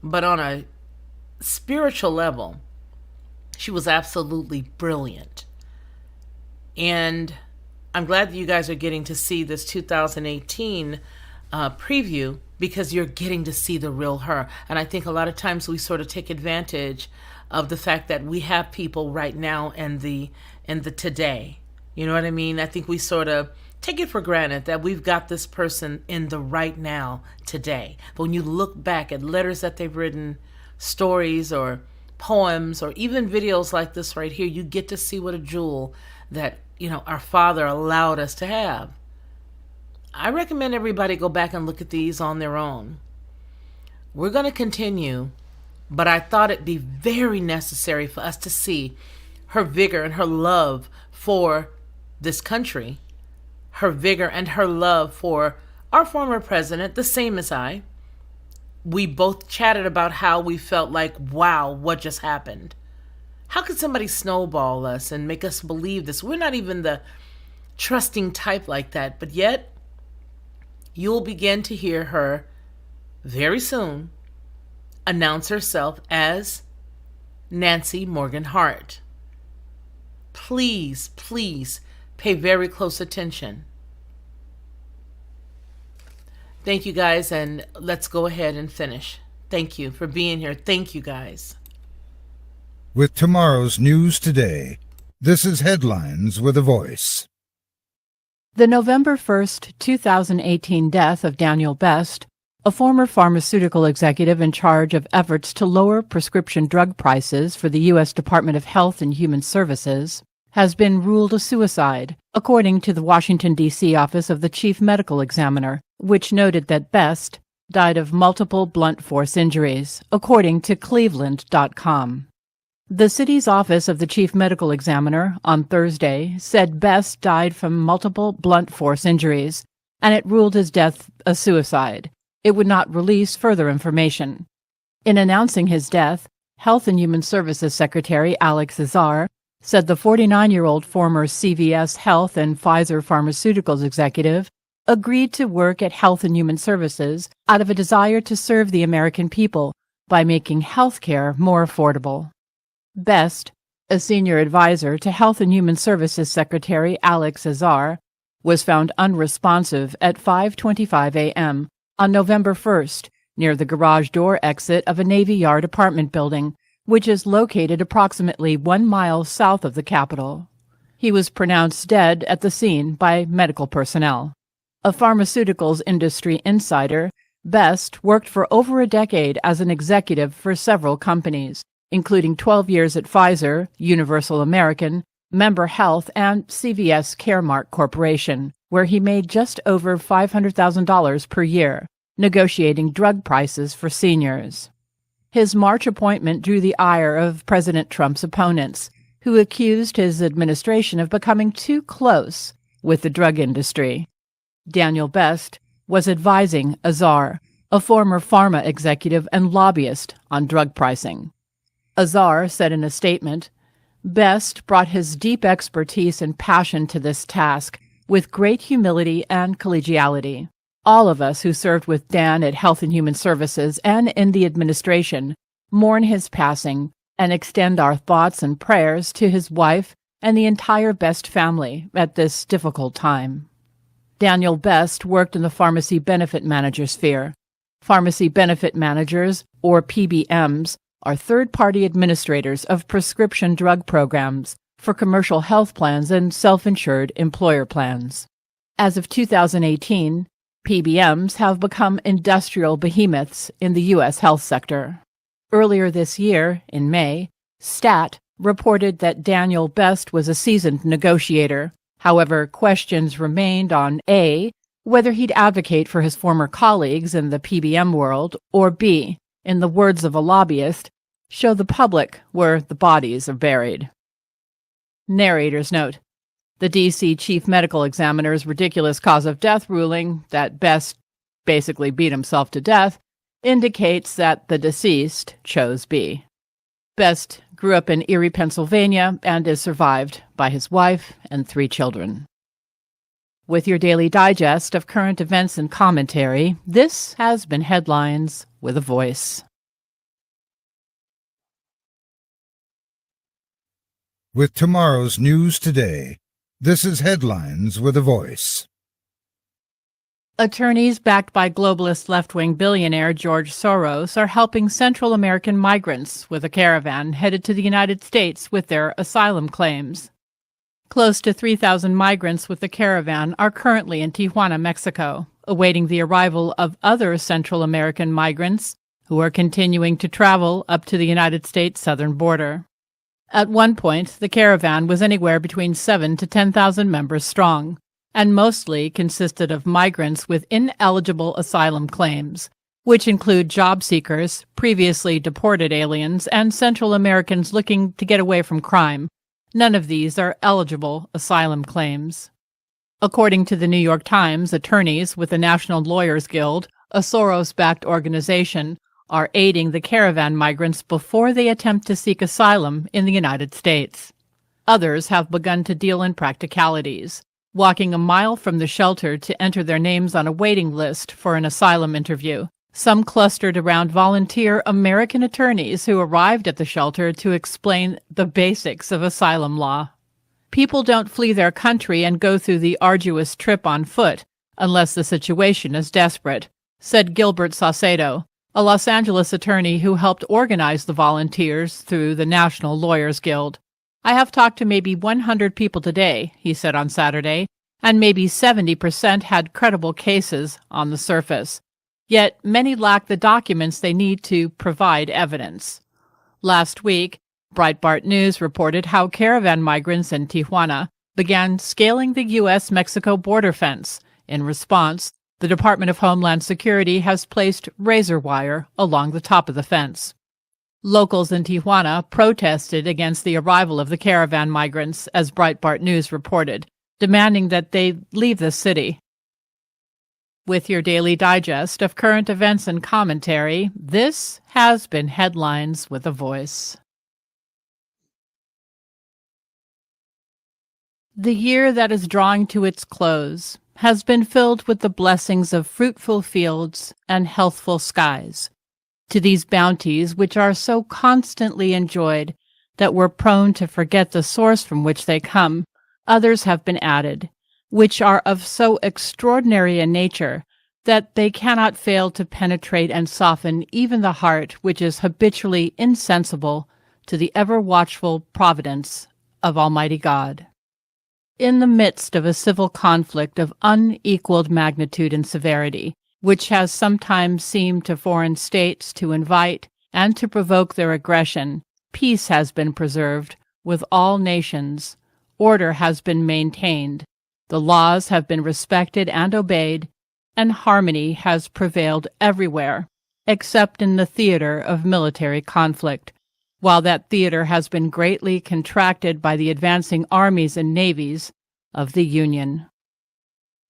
But on a spiritual level, she was absolutely brilliant. And I'm glad that you guys are getting to see this 2018 preview, because you're getting to see the real her. And I think a lot of times we sort of take advantage of the fact that we have people right now in the today. You know what I mean? I think we sort of take it for granted that we've got this person in the right now today. But when you look back at letters that they've written, stories or poems, or even videos like this right here, you get to see what a jewel that, our Father allowed us to have. I recommend everybody go back and look at these on their own. We're going to continue, but I thought it'd be very necessary for us to see her vigor and her love for this country, her vigor and her love for our former president, the same as I. We both chatted about how we felt like, wow, what just happened? How could somebody snowball us and make us believe this? We're not even the trusting type like that, but yet you'll begin to hear her very soon announce herself as Nancy Morgan Hart. Please, please pay very close attention. Thank you guys, and let's go ahead and finish. Thank you for being here. Thank you guys. With tomorrow's news today, this is Headlines with a Voice. The November 1st, 2018 death of Daniel Best, a former pharmaceutical executive in charge of efforts to lower prescription drug prices for the U.S. Department of Health and Human Services, has been ruled a suicide, according to the Washington, D.C. office of the Chief Medical Examiner, which noted that Best died of multiple blunt force injuries, according to Cleveland.com. The city's office of the Chief Medical Examiner on Thursday said Best died from multiple blunt force injuries, and it ruled his death a suicide. It would not release further information. In announcing his death, Health and Human Services Secretary Alex Azar said the 49-year-old former CVS Health and Pfizer Pharmaceuticals executive agreed to work at Health and Human Services out of a desire to serve the American people by making health care more affordable. Best, a senior advisor to Health and Human Services Secretary Alex Azar, was found unresponsive at 5:25 a.m. on November 1st near the garage door exit of a Navy Yard apartment building, which is located approximately 1 mile south of the Capitol. He was pronounced dead at the scene by medical personnel. A pharmaceuticals industry insider, Best worked for over a decade as an executive for several companies, including 12 years at Pfizer, Universal American, Member Health, and CVS Caremark Corporation, where he made just over $500,000 per year, negotiating drug prices for seniors. His March appointment drew the ire of President Trump's opponents, who accused his administration of becoming too close with the drug industry. Daniel Best was advising Azar, a former pharma executive and lobbyist, on drug pricing. Azar said in a statement, Best brought his deep expertise and passion to this task with great humility and collegiality. All of us who served with Dan at Health and Human Services and in the administration mourn his passing and extend our thoughts and prayers to his wife and the entire Best family at this difficult time. Daniel Best worked in the pharmacy benefit manager sphere. Pharmacy benefit managers, or PBMs, are third-party administrators of prescription drug programs for commercial health plans and self-insured employer plans. As of 2018, PBMs have become industrial behemoths in the U.S. health sector. Earlier this year, in May, Stat reported that Daniel Best was a seasoned negotiator. However, questions remained on A, whether he'd advocate for his former colleagues in the PBM world, or B, in the words of a lobbyist, show the public where the bodies are buried. Narrator's note: The D.C. chief medical examiner's ridiculous cause of death ruling that Best basically beat himself to death indicates that the deceased chose B. Best grew up in Erie, Pennsylvania, and is survived by his wife and 3 children. With your daily digest of current events and commentary, this has been Headlines with a Voice. With tomorrow's news today, this is Headlines with a Voice. Attorneys backed by globalist left-wing billionaire George Soros are helping Central American migrants with a caravan headed to the United States with their asylum claims. Close to 3,000 migrants with the caravan are currently in Tijuana, Mexico, awaiting the arrival of other Central American migrants who are continuing to travel up to the United States southern border. At one point, the caravan was anywhere between 7,000 to 10,000 members strong, and mostly consisted of migrants with ineligible asylum claims, which include job seekers, previously deported aliens, and Central Americans looking to get away from crime. None of these are eligible asylum claims. According to the New York Times, attorneys with the National Lawyers Guild, a Soros-backed organization, are aiding the caravan migrants before they attempt to seek asylum in the United States. Others have begun to deal in practicalities, walking a mile from the shelter to enter their names on a waiting list for an asylum interview, some clustered around volunteer American attorneys who arrived at the shelter to explain the basics of asylum law. People don't flee their country and go through the arduous trip on foot unless the situation is desperate, said Gilbert Saucedo, a Los Angeles attorney who helped organize the volunteers through the National Lawyers Guild. I have talked to maybe 100 people today, he said on Saturday, and maybe 70% had credible cases on the surface. Yet many lack the documents they need to provide evidence. Last week, Breitbart News reported how caravan migrants in Tijuana began scaling the U.S.-Mexico border fence. In response, the Department of Homeland Security has placed razor wire along the top of the fence. Locals in Tijuana protested against the arrival of the caravan migrants, as Breitbart News reported, demanding that they leave the city. With your daily digest of current events and commentary, this has been Headlines with a Voice. The year that is drawing to its close has been filled with the blessings of fruitful fields and healthful skies. To these bounties, which are so constantly enjoyed that we're prone to forget the source from which they come, others have been added, which are of so extraordinary a nature that they cannot fail to penetrate and soften even the heart which is habitually insensible to the ever-watchful providence of Almighty God. In the midst of a civil conflict of unequaled magnitude and severity, which has sometimes seemed to foreign states to invite and to provoke their aggression, peace has been preserved with all nations, order has been maintained, the laws have been respected and obeyed, and harmony has prevailed everywhere, except in the theater of military conflict, while that theater has been greatly contracted by the advancing armies and navies of the Union.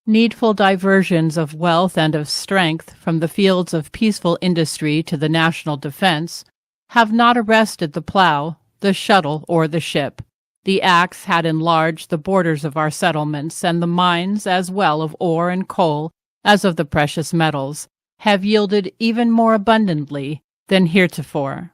Needful diversions of wealth and of strength from the fields of peaceful industry to the national defense have not arrested the plow, the shuttle, or the ship. The axe had enlarged the borders of our settlements, and the mines, as well of ore and coal as of the precious metals, have yielded even more abundantly than heretofore.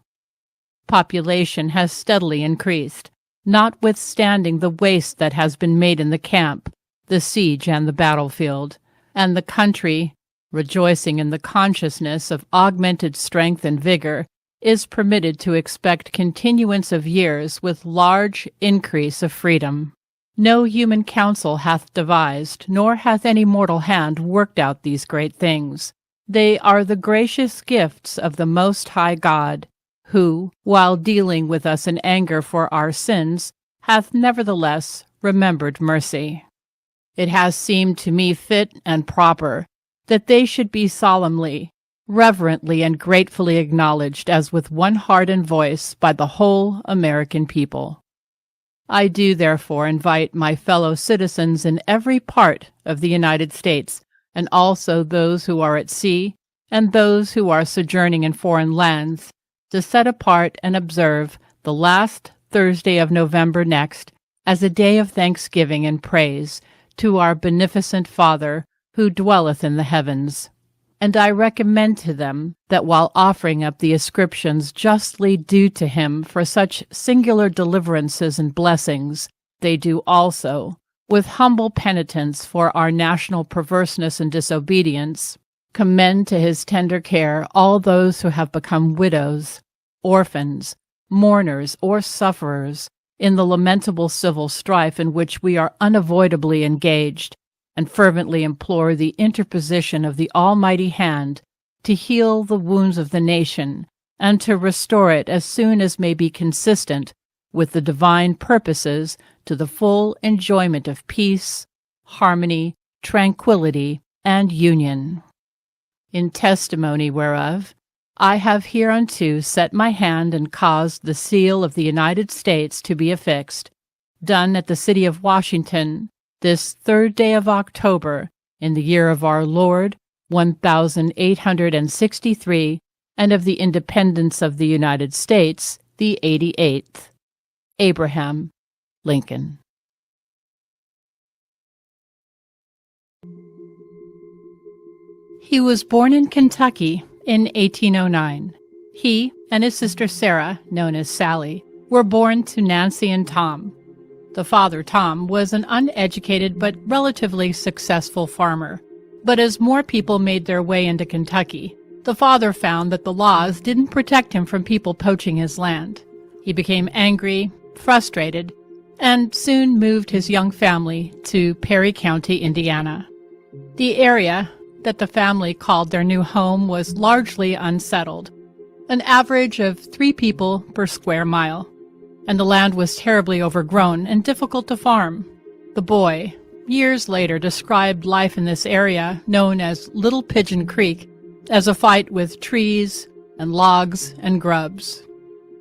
Population has steadily increased, notwithstanding the waste that has been made in the camp, the siege and the battlefield, and the country, rejoicing in the consciousness of augmented strength and vigor, is permitted to expect continuance of years with large increase of freedom. No human counsel hath devised, nor hath any mortal hand worked out these great things. They are the gracious gifts of the Most High God, who, while dealing with us in anger for our sins, hath nevertheless remembered mercy. It has seemed to me fit and proper that they should be solemnly, reverently, and gratefully acknowledged as with one heart and voice by the whole American people. I do therefore invite my fellow citizens in every part of the United States, and also those who are at sea and those who are sojourning in foreign lands, to set apart and observe the last Thursday of November next as a day of thanksgiving and praise to our beneficent Father who dwelleth in the heavens. And I recommend to them that while offering up the ascriptions justly due to him for such singular deliverances and blessings, they do also, with humble penitence for our national perverseness and disobedience, commend to his tender care all those who have become widows, orphans, mourners, or sufferers in the lamentable civil strife in which we are unavoidably engaged, and fervently implore the interposition of the Almighty hand to heal the wounds of the nation and to restore it as soon as may be consistent with the divine purposes to the full enjoyment of peace, harmony, tranquility, and union. In testimony whereof, I have hereunto set my hand and caused the seal of the United States to be affixed, done at the city of Washington, this 3rd day of October, in the year of our Lord, 1863, and of the independence of the United States, the 88th. Abraham Lincoln. He was born in Kentucky in 1809. He and his sister Sarah, known as Sally, were born to Nancy and Tom. The father, Tom, was an uneducated but relatively successful farmer. But as more people made their way into Kentucky, the father found that the laws didn't protect him from people poaching his land. He became angry, frustrated, and soon moved his young family to Perry County, Indiana. The area that the family called their new home was largely unsettled, an average of 3 people per square mile, and the land was terribly overgrown and difficult to farm. The boy, years later, described life in this area, known as Little Pigeon Creek, as a fight with trees and logs and grubs.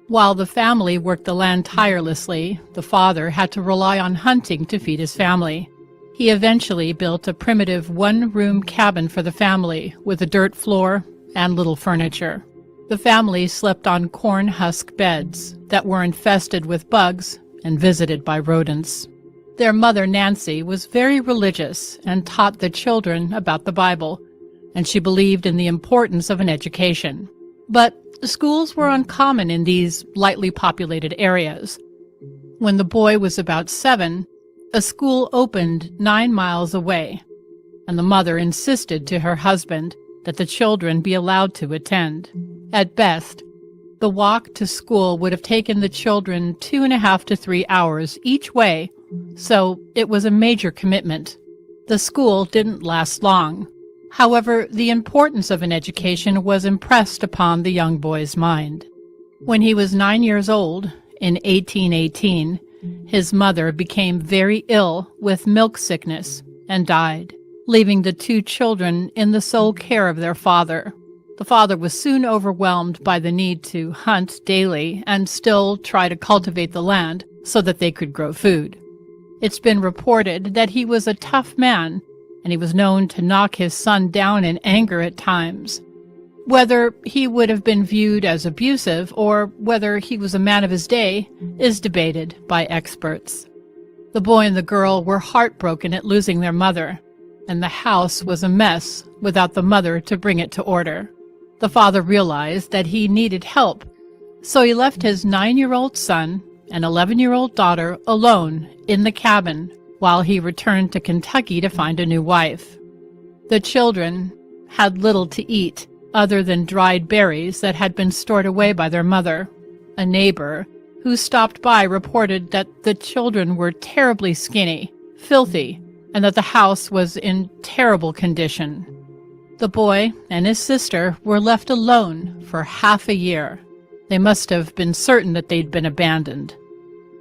While the family worked the land tirelessly, the father had to rely on hunting to feed his family. He eventually built a primitive 1-room cabin for the family with a dirt floor and little furniture. The family slept on corn husk beds that were infested with bugs and visited by rodents. Their mother, Nancy, was very religious and taught the children about the Bible, and she believed in the importance of an education. But schools were uncommon in these lightly populated areas. When the boy was about 7, a school opened 9 miles away, and the mother insisted to her husband that the children be allowed to attend. At best, the walk to school would have taken the children 2.5 to 3 hours each way, so it was a major commitment. The school didn't last long. However, the importance of an education was impressed upon the young boy's mind. When he was 9 years old, in 1818, his mother became very ill with milk sickness and died, leaving the 2 children in the sole care of their father. The father was soon overwhelmed by the need to hunt daily and still try to cultivate the land so that they could grow food. It's been reported that he was a tough man, and he was known to knock his son down in anger at times. Whether he would have been viewed as abusive or whether he was a man of his day is debated by experts. The boy and the girl were heartbroken at losing their mother, and the house was a mess without the mother to bring it to order. The father realized that he needed help, so he left his 9-year-old son and 11-year-old daughter alone in the cabin while he returned to Kentucky to find a new wife. The children had little to eat other than dried berries that had been stored away by their mother. A neighbor who stopped by reported that the children were terribly skinny, filthy, and that the house was in terrible condition. The boy and his sister were left alone for half a year. They must have been certain that they'd been abandoned.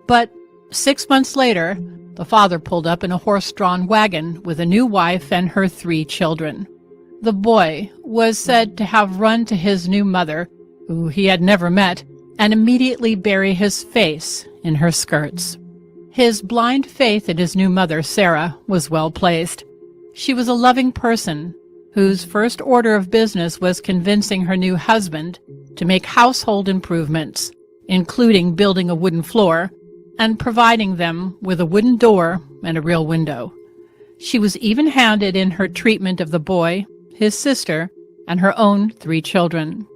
But 6 months later, the father pulled up in a horse-drawn wagon with a new wife and her 3 children. The boy was said to have run to his new mother, who he had never met, and immediately bury his face in her skirts. His blind faith in his new mother, Sarah, was well placed. She was a loving person whose first order of business was convincing her new husband to make household improvements, including building a wooden floor and providing them with a wooden door and a real window. She was even-handed in her treatment of the boy, his sister, and her own 3 children.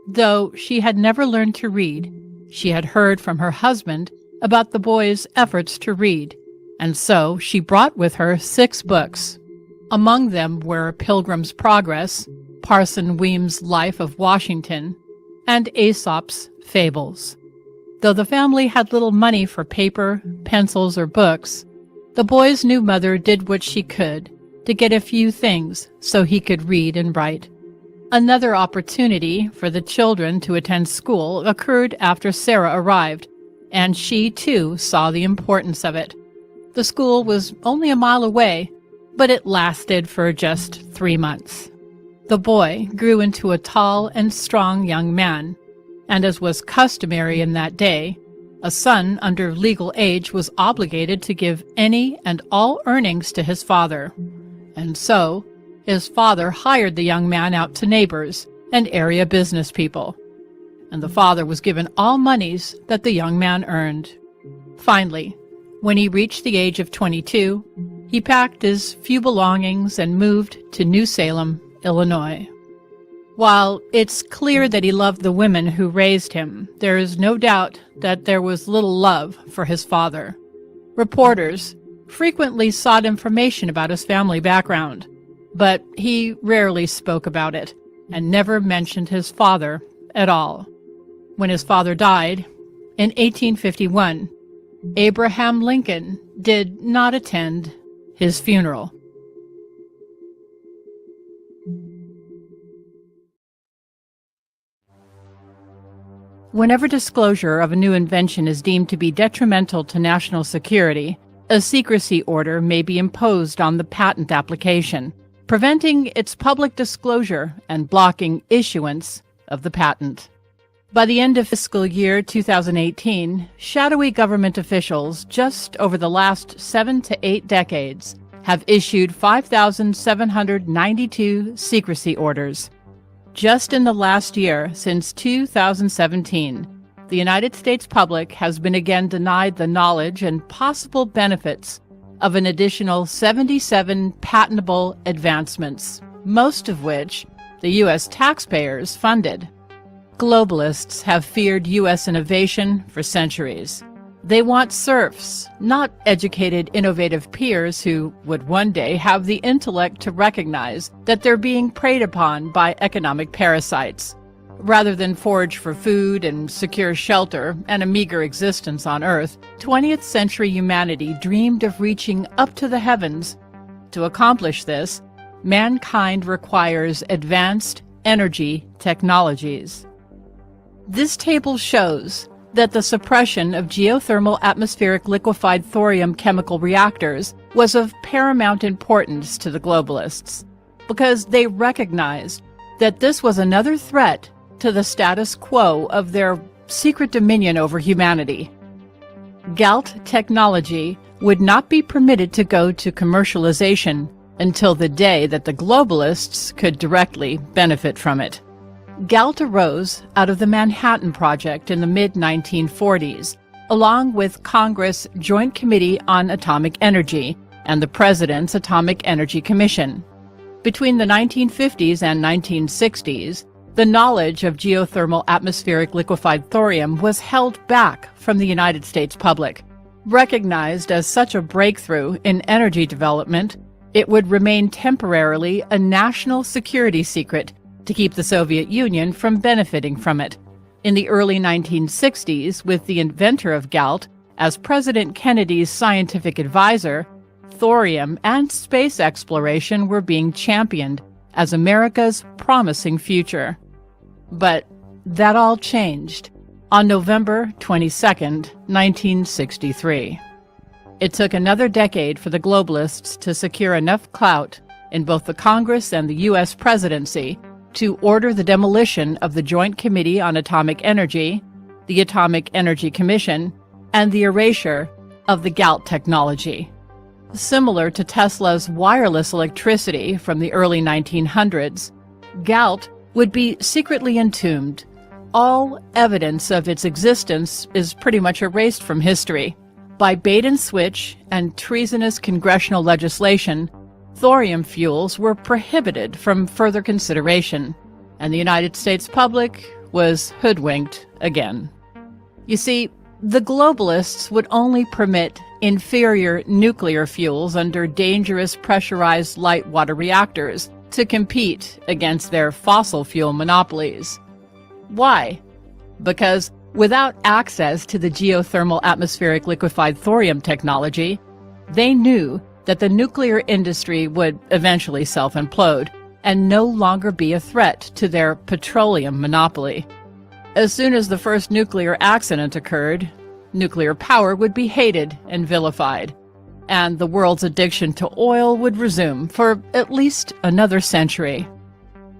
Though she had never learned to read, she had heard from her husband about the boy's efforts to read, and so she brought with her 6 books. Among them were Pilgrim's Progress, Parson Weems' Life of Washington, and Aesop's Fables. Though the family had little money for paper, pencils, or books, the boy's new mother did what she could to get a few things so he could read and write. Another opportunity for the children to attend school occurred after Sarah arrived, and she, too, saw the importance of it. The school was only a mile away, but it lasted for just 3 months. The boy grew into a tall and strong young man, and as was customary in that day, a son under legal age was obligated to give any and all earnings to his father. And so, his father hired the young man out to neighbors and area business people, and the father was given all monies that the young man earned. Finally, when he reached the age of 22, he packed his few belongings and moved to New Salem, Illinois. While it's clear that he loved the women who raised him, there is no doubt that there was little love for his father. Reporters frequently sought information about his family background, but he rarely spoke about it and never mentioned his father at all. When his father died in 1851, Abraham Lincoln did not attend his funeral. Whenever disclosure of a new invention is deemed to be detrimental to national security, a secrecy order may be imposed on the patent application, preventing its public disclosure and blocking issuance of the patent. By the end of fiscal year 2018, shadowy government officials just over the last 7 to 8 decades have issued 5,792 secrecy orders. Just in the last year, since 2017, the United States public has been again denied the knowledge and possible benefits of an additional 77 patentable advancements, most of which the U.S. taxpayers funded. Globalists have feared U.S. innovation for centuries. They want serfs, not educated, innovative peers who would one day have the intellect to recognize that they're being preyed upon by economic parasites. Rather than forage for food and secure shelter and a meager existence on Earth, 20th century humanity dreamed of reaching up to the heavens. To accomplish this, mankind requires advanced energy technologies. This table shows that the suppression of geothermal atmospheric liquefied thorium chemical reactors was of paramount importance to the globalists, because they recognized that this was another threat to the status quo of their secret dominion over humanity. GALT technology would not be permitted to go to commercialization until the day that the globalists could directly benefit from it. GALT arose out of the Manhattan Project in the mid-1940s, along with Congress' Joint Committee on Atomic Energy and the President's Atomic Energy Commission. Between the 1950s and 1960s, the knowledge of geothermal atmospheric liquefied thorium was held back from the United States public. Recognized as such a breakthrough in energy development, it would remain temporarily a national security secret to keep the Soviet Union from benefiting from it. In the early 1960s, with the inventor of GALT as President Kennedy's scientific advisor, thorium and space exploration were being championed as America's promising future. But that all changed on November 22, 1963. It took another decade for the globalists to secure enough clout in both the Congress and the U.S. presidency to order the demolition of the Joint Committee on Atomic Energy, the Atomic Energy Commission, and the erasure of the Galt technology. Similar to Tesla's wireless electricity from the early 1900s, Galt would be secretly entombed. All evidence of its existence is pretty much erased from history. By bait and switch and treasonous congressional legislation, thorium fuels were prohibited from further consideration, and the United States public was hoodwinked again. You see, the globalists would only permit inferior nuclear fuels under dangerous pressurized light water reactors to compete against their fossil fuel monopolies. Why? Because without access to the geothermal atmospheric liquefied thorium technology, they knew that the nuclear industry would eventually self-implode and no longer be a threat to their petroleum monopoly. As soon as the first nuclear accident occurred, nuclear power would be hated and vilified, and the world's addiction to oil would resume for at least another century.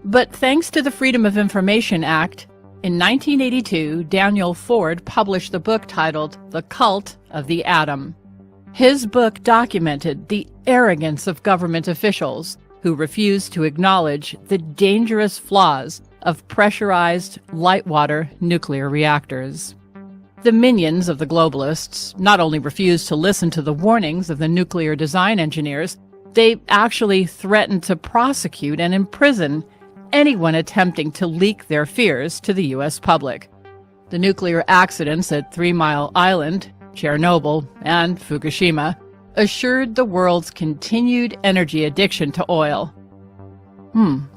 But thanks to the Freedom of Information Act, in 1982, Daniel Ford published the book titled The Cult of the Atom. His book documented the arrogance of government officials who refused to acknowledge the dangerous flaws of pressurized light water nuclear reactors. The minions of the globalists not only refused to listen to the warnings of the nuclear design engineers, they actually threatened to prosecute and imprison anyone attempting to leak their fears to the U.S. public. The nuclear accidents at 3 Mile Island, Chernobyl, and Fukushima assured the world's continued energy addiction to oil.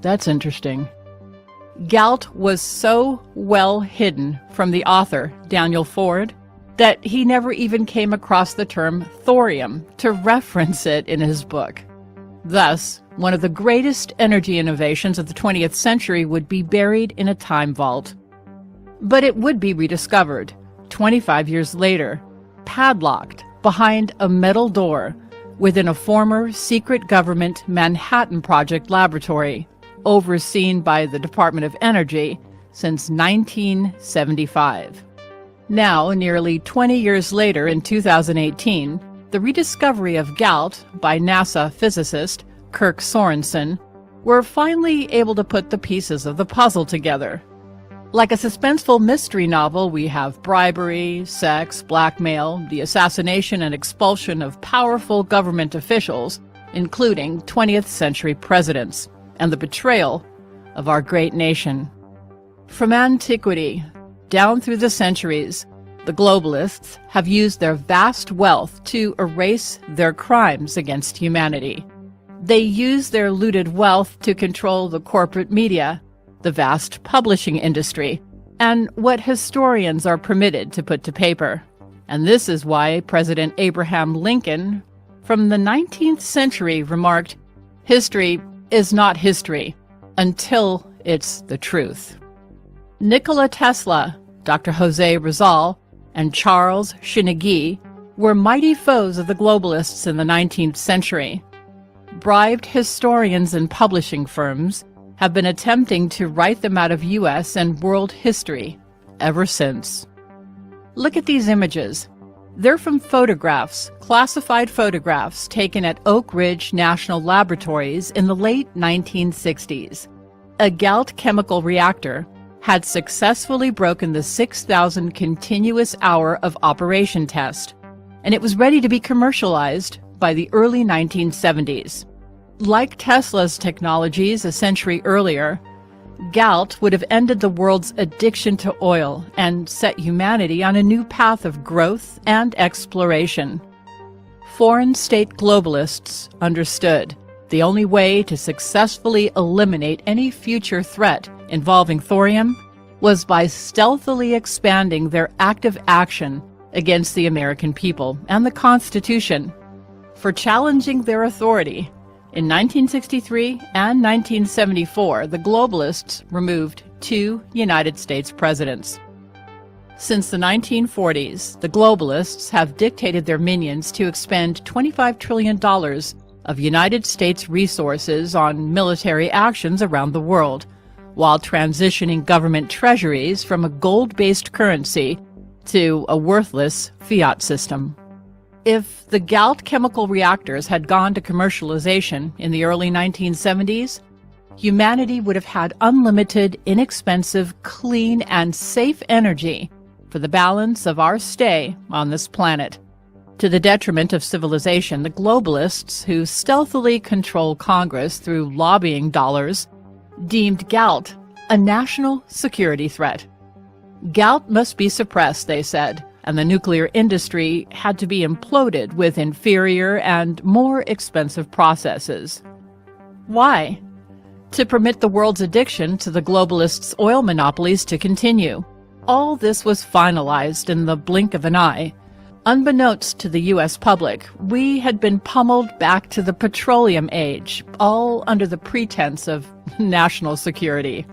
That's interesting. Galt was so well hidden from the author, Daniel Ford, that he never even came across the term thorium to reference it in his book. Thus, one of the greatest energy innovations of the 20th century would be buried in a time vault. But it would be rediscovered 25 years later, padlocked behind a metal door within a former secret government Manhattan Project laboratory, overseen by the Department of Energy since 1975. Now, nearly 20 years later, in 2018, the rediscovery of Galt by NASA physicist Kirk Sorensen were finally able to put the pieces of the puzzle together. Like a suspenseful mystery novel, we have bribery, sex, blackmail, the assassination and expulsion of powerful government officials, including 20th century presidents, and the betrayal of our great nation. From antiquity down through the centuries, the globalists have used their vast wealth to erase their crimes against humanity. They use their looted wealth to control the corporate media, the vast publishing industry, and what historians are permitted to put to paper. And this is why President Abraham Lincoln from the 19th century remarked, "History is not history until it's the truth." Nikola Tesla, Dr. Jose Rizal, and Charles Schinigy were mighty foes of the globalists in the 19th century. Bribed historians and publishing firms have been attempting to write them out of U.S. and world history ever since. Look at these images. They're from photographs, classified photographs taken at Oak Ridge National Laboratories in the late 1960s. A Galt chemical reactor had successfully broken the 6,000 continuous hour of operation test, and it was ready to be commercialized by the early 1970s. Like Tesla's technologies a century earlier, Galt would have ended the world's addiction to oil and set humanity on a new path of growth and exploration. Foreign state globalists understood the only way to successfully eliminate any future threat involving thorium was by stealthily expanding their active action against the American people and the Constitution. For challenging their authority, in 1963 and 1974, the globalists removed 2 United States presidents. Since the 1940s, the globalists have dictated their minions to expend $25 trillion of United States resources on military actions around the world, while transitioning government treasuries from a gold-based currency to a worthless fiat system. If the Galt chemical reactors had gone to commercialization in the early 1970s, humanity would have had unlimited, inexpensive, clean, and safe energy for the balance of our stay on this planet. To the detriment of civilization, the globalists, who stealthily control Congress through lobbying dollars, deemed Galt a national security threat. Galt must be suppressed, they said, and the nuclear industry had to be imploded with inferior and more expensive processes. Why? To permit the world's addiction to the globalists' oil monopolies to continue. All this was finalized in the blink of an eye. Unbeknownst to the U.S. public, we had been pummeled back to the petroleum age, all under the pretense of national security.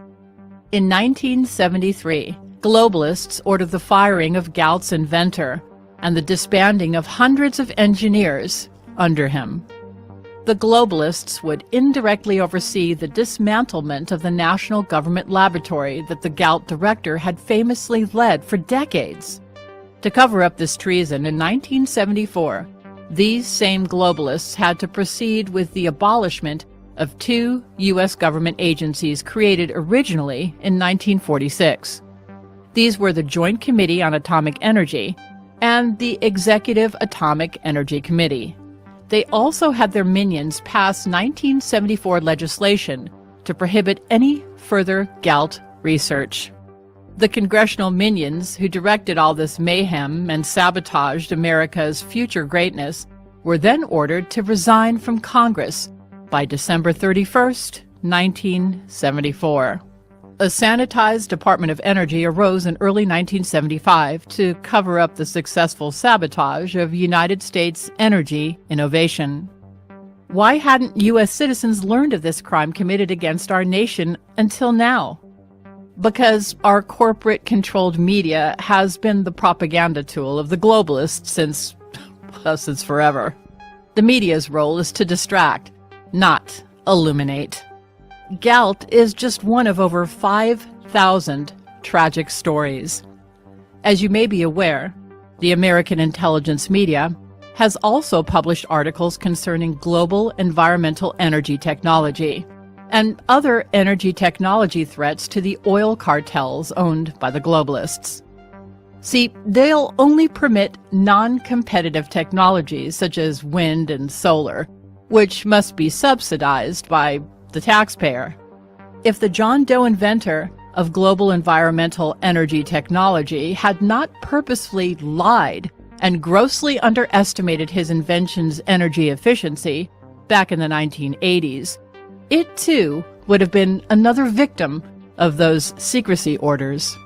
In 1973, globalists ordered the firing of Galt's inventor and the disbanding of hundreds of engineers under him. The globalists would indirectly oversee the dismantlement of the national government laboratory that the Galt director had famously led for decades. To cover up this treason, in 1974, these same globalists had to proceed with the abolishment of 2 U.S. government agencies created originally in 1946. These were the Joint Committee on Atomic Energy and the Executive Atomic Energy Committee. They also had their minions pass 1974 legislation to prohibit any further Galt research. The congressional minions who directed all this mayhem and sabotaged America's future greatness were then ordered to resign from Congress by December 31st, 1974. A sanitized Department of Energy arose in early 1975 to cover up the successful sabotage of United States energy innovation. Why hadn't U.S. citizens learned of this crime committed against our nation until now? Because our corporate-controlled media has been the propaganda tool of the globalists since forever. The media's role is to distract, not illuminate. Galt is just one of over 5,000 tragic stories. As you may be aware, the American intelligence media has also published articles concerning global environmental energy technology and other energy technology threats to the oil cartels owned by the globalists. See, they'll only permit non-competitive technologies such as wind and solar, which must be subsidized by the taxpayer. If the John Doe inventor of global environmental energy technology had not purposefully lied and grossly underestimated his invention's energy efficiency back in the 1980s, it too would have been another victim of those secrecy orders.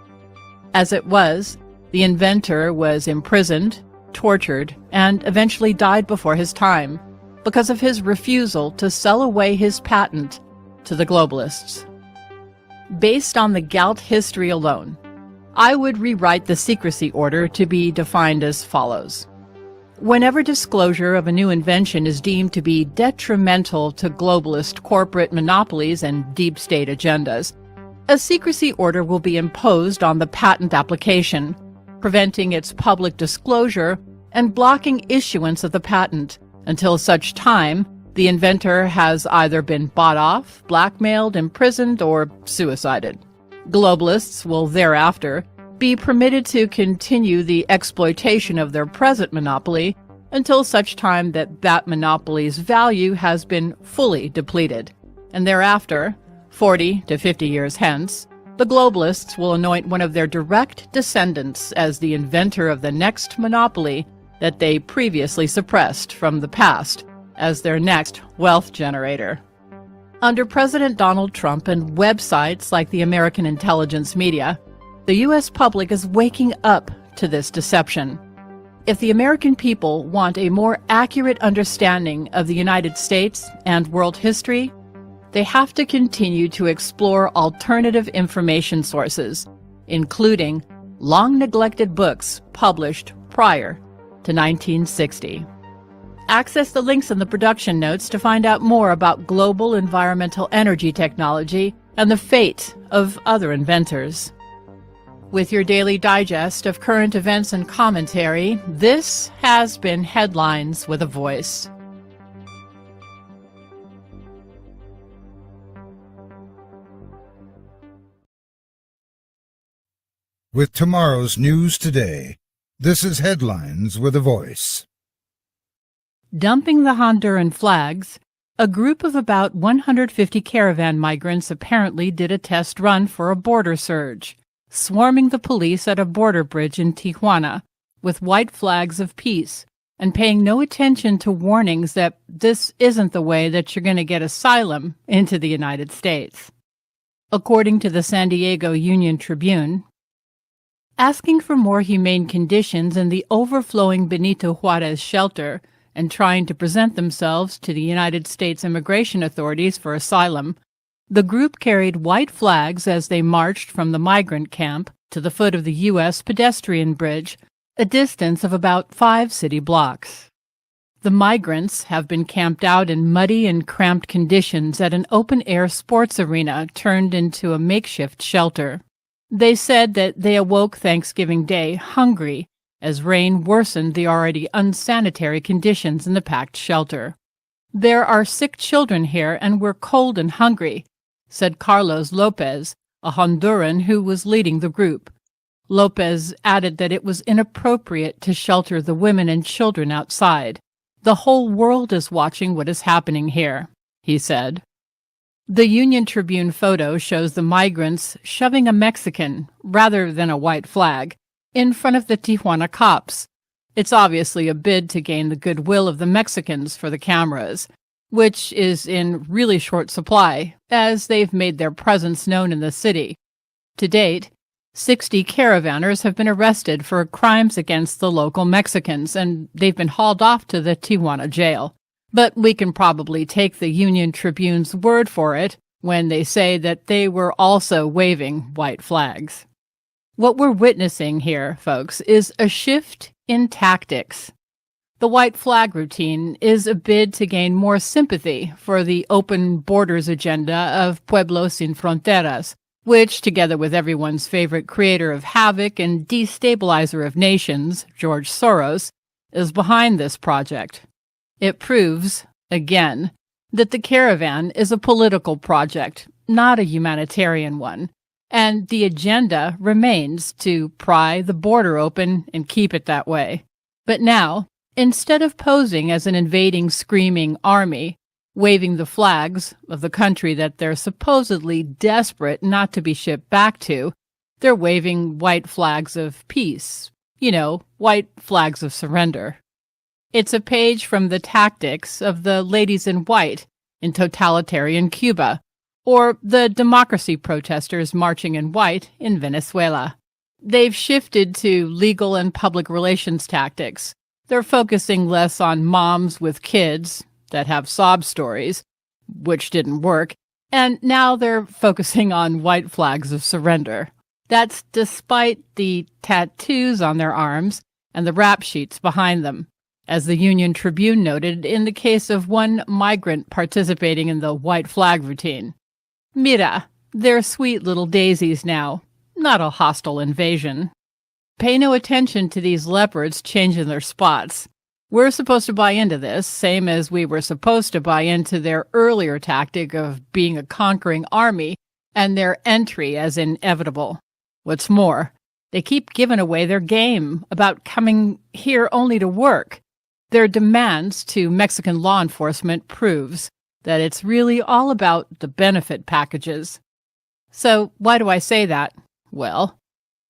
As it was, the inventor was imprisoned, tortured, and eventually died before his time because of his refusal to sell away his patent to the globalists. Based on the Galt history alone, I would rewrite the secrecy order to be defined as follows. Whenever disclosure of a new invention is deemed to be detrimental to globalist corporate monopolies and deep state agendas, a secrecy order will be imposed on the patent application, preventing its public disclosure and blocking issuance of the patent until such time the inventor has either been bought off, blackmailed, imprisoned, or suicided. Globalists will thereafter be permitted to continue the exploitation of their present monopoly until such time that that monopoly's value has been fully depleted. And thereafter, 40 to 50 years hence, the globalists will anoint one of their direct descendants as the inventor of the next monopoly that they previously suppressed from the past as their next wealth generator. Under President Donald Trump and websites like the American intelligence media, the U.S. public is waking up to this deception. If the American people want a more accurate understanding of the United States and world history, they have to continue to explore alternative information sources, including long-neglected books published prior to 1960. Access the links in the production notes to find out more about global environmental energy technology and the fate of other inventors. With your daily digest of current events and commentary, this has been Headlines with a Voice. With tomorrow's news today, this is Headlines with a Voice. Dumping the Honduran flags, a group of about 150 caravan migrants apparently did a test run for a border surge, swarming the police at a border bridge in Tijuana with white flags of peace and paying no attention to warnings that this isn't the way that you're going to get asylum into the United States. According to the San Diego Union Tribune, asking for more humane conditions in the overflowing Benito Juarez shelter and trying to present themselves to the United States immigration authorities for asylum, the group carried white flags as they marched from the migrant camp to the foot of the U.S. pedestrian bridge, a distance of about 5 city blocks. The migrants have been camped out in muddy and cramped conditions at an open-air sports arena turned into a makeshift shelter. They said that they awoke Thanksgiving Day hungry as rain worsened the already unsanitary conditions in the packed shelter. "There are sick children here and we're cold and hungry," said Carlos Lopez, a Honduran who was leading the group. Lopez added that it was inappropriate to shelter the women and children outside. "The whole world is watching what is happening here," he said. The Union Tribune photo shows the migrants shoving a Mexican, rather than a white flag, in front of the Tijuana cops. It's obviously a bid to gain the goodwill of the Mexicans for the cameras, which is in really short supply, as they've made their presence known in the city. To date, 60 caravanners have been arrested for crimes against the local Mexicans, and they've been hauled off to the Tijuana jail. But we can probably take the Union Tribune's word for it when they say that they were also waving white flags. What we're witnessing here, folks, is a shift in tactics. The white flag routine is a bid to gain more sympathy for the open borders agenda of Pueblos Sin Fronteras, which, together with everyone's favorite creator of havoc and destabilizer of nations, George Soros, is behind this project. It proves, again, that the Caravan is a political project, not a humanitarian one, and the agenda remains to pry the border open and keep it that way. But now, instead of posing as an invading, screaming army, waving the flags of the country that they're supposedly desperate not to be shipped back to, they're waving white flags of peace. You know, white flags of surrender. It's a page from the tactics of the ladies in white in totalitarian Cuba, or the democracy protesters marching in white in Venezuela. They've shifted to legal and public relations tactics. They're focusing less on moms with kids that have sob stories, which didn't work, and now they're focusing on white flags of surrender. That's despite the tattoos on their arms and the rap sheets behind them. As the Union Tribune noted in the case of one migrant participating in the white flag routine. Mira, they're sweet little daisies now, not a hostile invasion. Pay no attention to these leopards changing their spots. We're supposed to buy into this, same as we were supposed to buy into their earlier tactic of being a conquering army and their entry as inevitable. What's more, they keep giving away their game about coming here only to work. Their demands to Mexican law enforcement proves that it's really all about the benefit packages. So why do I say that? Well,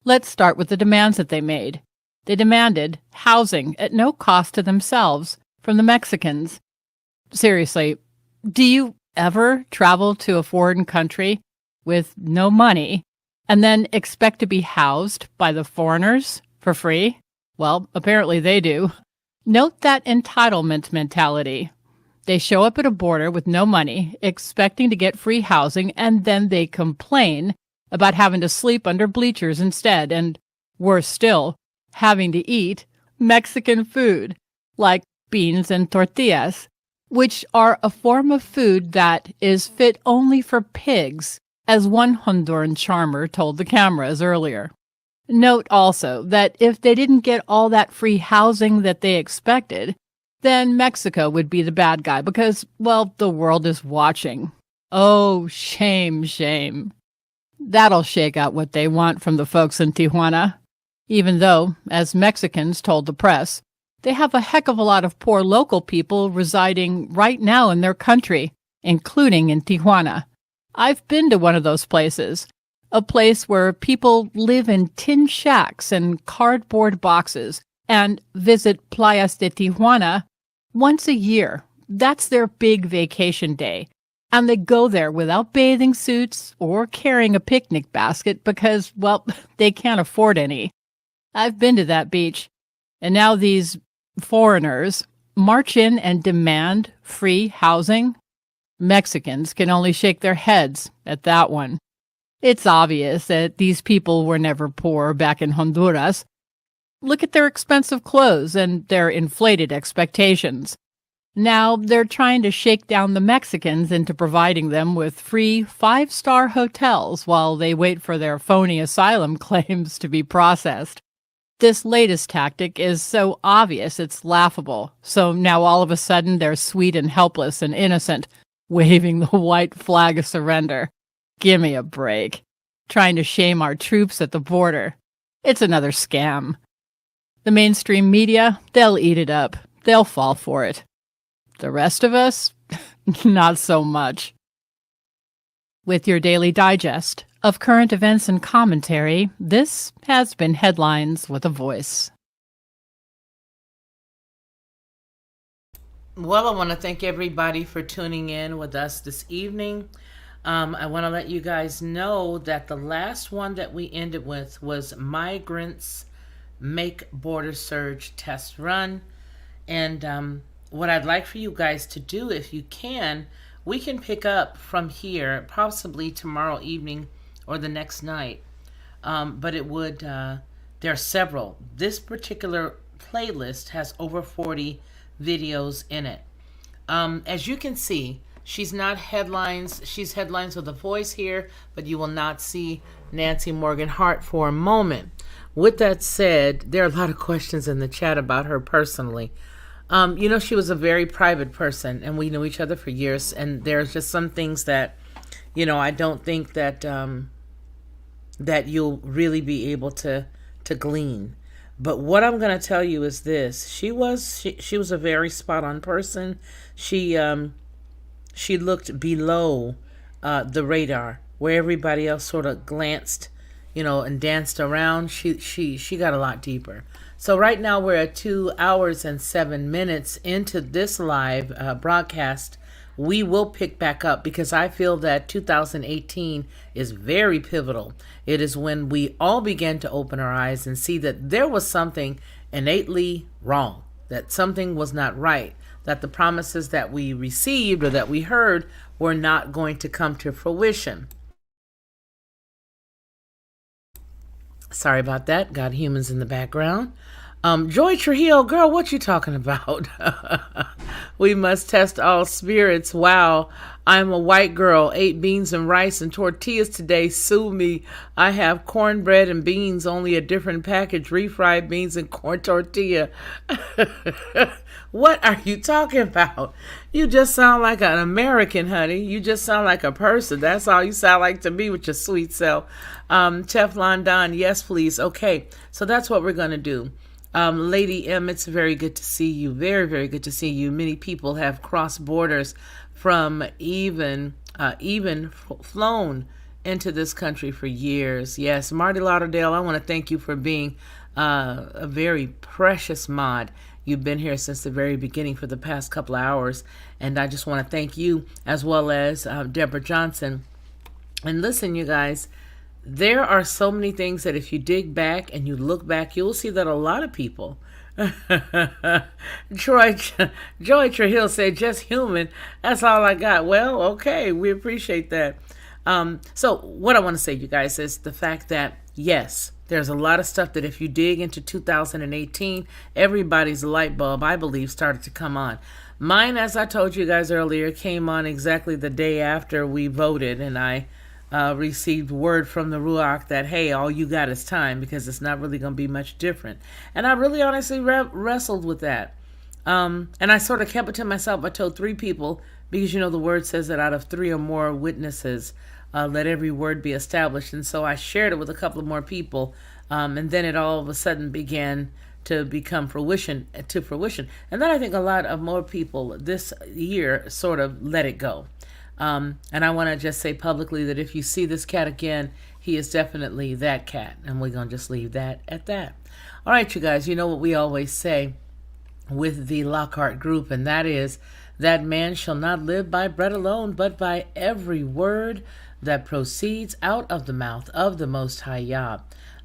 let's start with the demands that they made. They demanded housing at no cost to themselves from the Mexicans. Seriously, do you ever travel to a foreign country with no money and then expect to be housed by the foreigners for free? Well, apparently they do. Note that entitlement mentality. They show up at a border with no money, expecting to get free housing, and then they complain about having to sleep under bleachers instead, and, worse still, having to eat Mexican food, like beans and tortillas, which are a form of food that is fit only for pigs, as one Honduran charmer told the cameras earlier. Note also that if they didn't get all that free housing that they expected, then Mexico would be the bad guy because, well, the world is watching. Oh, shame, shame. That'll shake out what they want from the folks in Tijuana. Even though, as Mexicans told the press, they have a heck of a lot of poor local people residing right now in their country, including in Tijuana. I've been to one of those places, a place where people live in tin shacks and cardboard boxes and visit Playas de Tijuana once a year. That's their big vacation day. And they go there without bathing suits or carrying a picnic basket because, well, they can't afford any. I've been to that beach. And now these foreigners march in and demand free housing. Mexicans can only shake their heads at that one. It's obvious that these people were never poor back in Honduras. Look at their expensive clothes and their inflated expectations. Now they're trying to shake down the Mexicans into providing them with free 5-star hotels while they wait for their phony asylum claims to be processed. This latest tactic is so obvious it's laughable. So now all of a sudden they're sweet and helpless and innocent, waving the white flag of surrender. Give me a break. Trying to shame our troops at the border. It's another scam. The mainstream media, they'll eat it up. They'll fall for it. The rest of us, not so much. With your daily digest of current events and commentary, this has been Headlines with a Voice. Well, I want to thank everybody for tuning in with us this evening. I want to let you guys know that the last one that we ended with was Migrants Make Border Surge Test Run. And what I'd like for you guys to do, if you can, we can pick up from here, possibly tomorrow evening or the next night. But it would, there are several. This particular playlist has over 40 videos in it. As you can see, she's not headlines. She's Headlines with a Voice here, but you will not see Nancy Morgan Hart for a moment. With that said, there are a lot of questions in the chat about her personally. She was a very private person, and we knew each other for years, and there's just some things that, I don't think that that you'll really be able to glean. But what I'm going to tell you is this. She was a very spot-on person. She looked below the radar, where everybody else sort of glanced, and danced around. She got a lot deeper. So right now we're at 2 hours and 7 minutes into this live broadcast. We will pick back up because I feel that 2018 is very pivotal. It is when we all began to open our eyes and see that there was something innately wrong, that something was not right, that the promises that we received or that we heard were not going to come to fruition. Sorry about that. Got humans in the background. Joy Trujillo, girl, what you talking about? We must test all spirits. Wow. I'm a white girl, ate beans and rice and tortillas today. Sue me. I have cornbread and beans, only a different package, refried beans and corn tortilla. What are you talking about? You just sound like an American, honey. You just sound like a person. That's all you sound like to me with your sweet self. Teflon Don, yes, please. Okay, so that's what we're going to do. Lady M, it's very good to see you. Very, very good to see you. Many people have crossed borders from even flown into this country for years. Yes, Marty Lauderdale, I want to thank you for being a very precious mod. You've been here since the very beginning for the past couple of hours, and I just want to thank you as well as Deborah Johnson. And listen, you guys, there are so many things that if you dig back and you look back, you'll see that a lot of people. Joy Trujillo said, just human. That's all I got. Well, okay, we appreciate that. So what I want to say, you guys, is the fact that, yes, there's a lot of stuff that if you dig into 2018, everybody's light bulb, I believe, started to come on. Mine, as I told you guys earlier, came on exactly the day after we voted, and I received word from the Ruach that, hey, all you got is time, because it's not really going to be much different. And I really honestly wrestled with that. And I sort of kept it to myself. I told 3 people, because the word says that out of 3 or more witnesses, let every word be established. And so I shared it with a couple of more people. And then it all of a sudden began to become fruition. And then I think a lot of more people this year sort of let it go. And I want to just say publicly that if you see this cat again, he is definitely that cat. And we're going to just leave that at that. All right, you guys, you know what we always say with the Lockhart group, and that is that man shall not live by bread alone, but by every word that proceeds out of the mouth of the Most High Yah.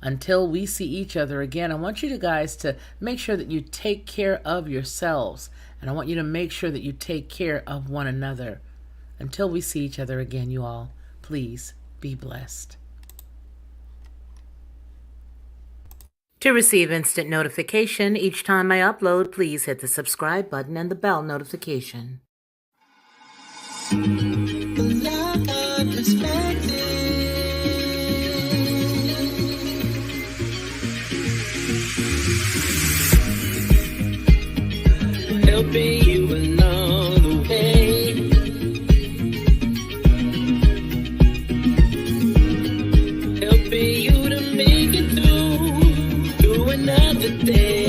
Until we see each other again, I want you guys to make sure that you take care of yourselves. And I want you to make sure that you take care of one another. Until we see each other again, you all, please be blessed. To receive instant notification each time I upload, please hit the subscribe button and the bell notification. Helping you along the way, helping you to make it through another day.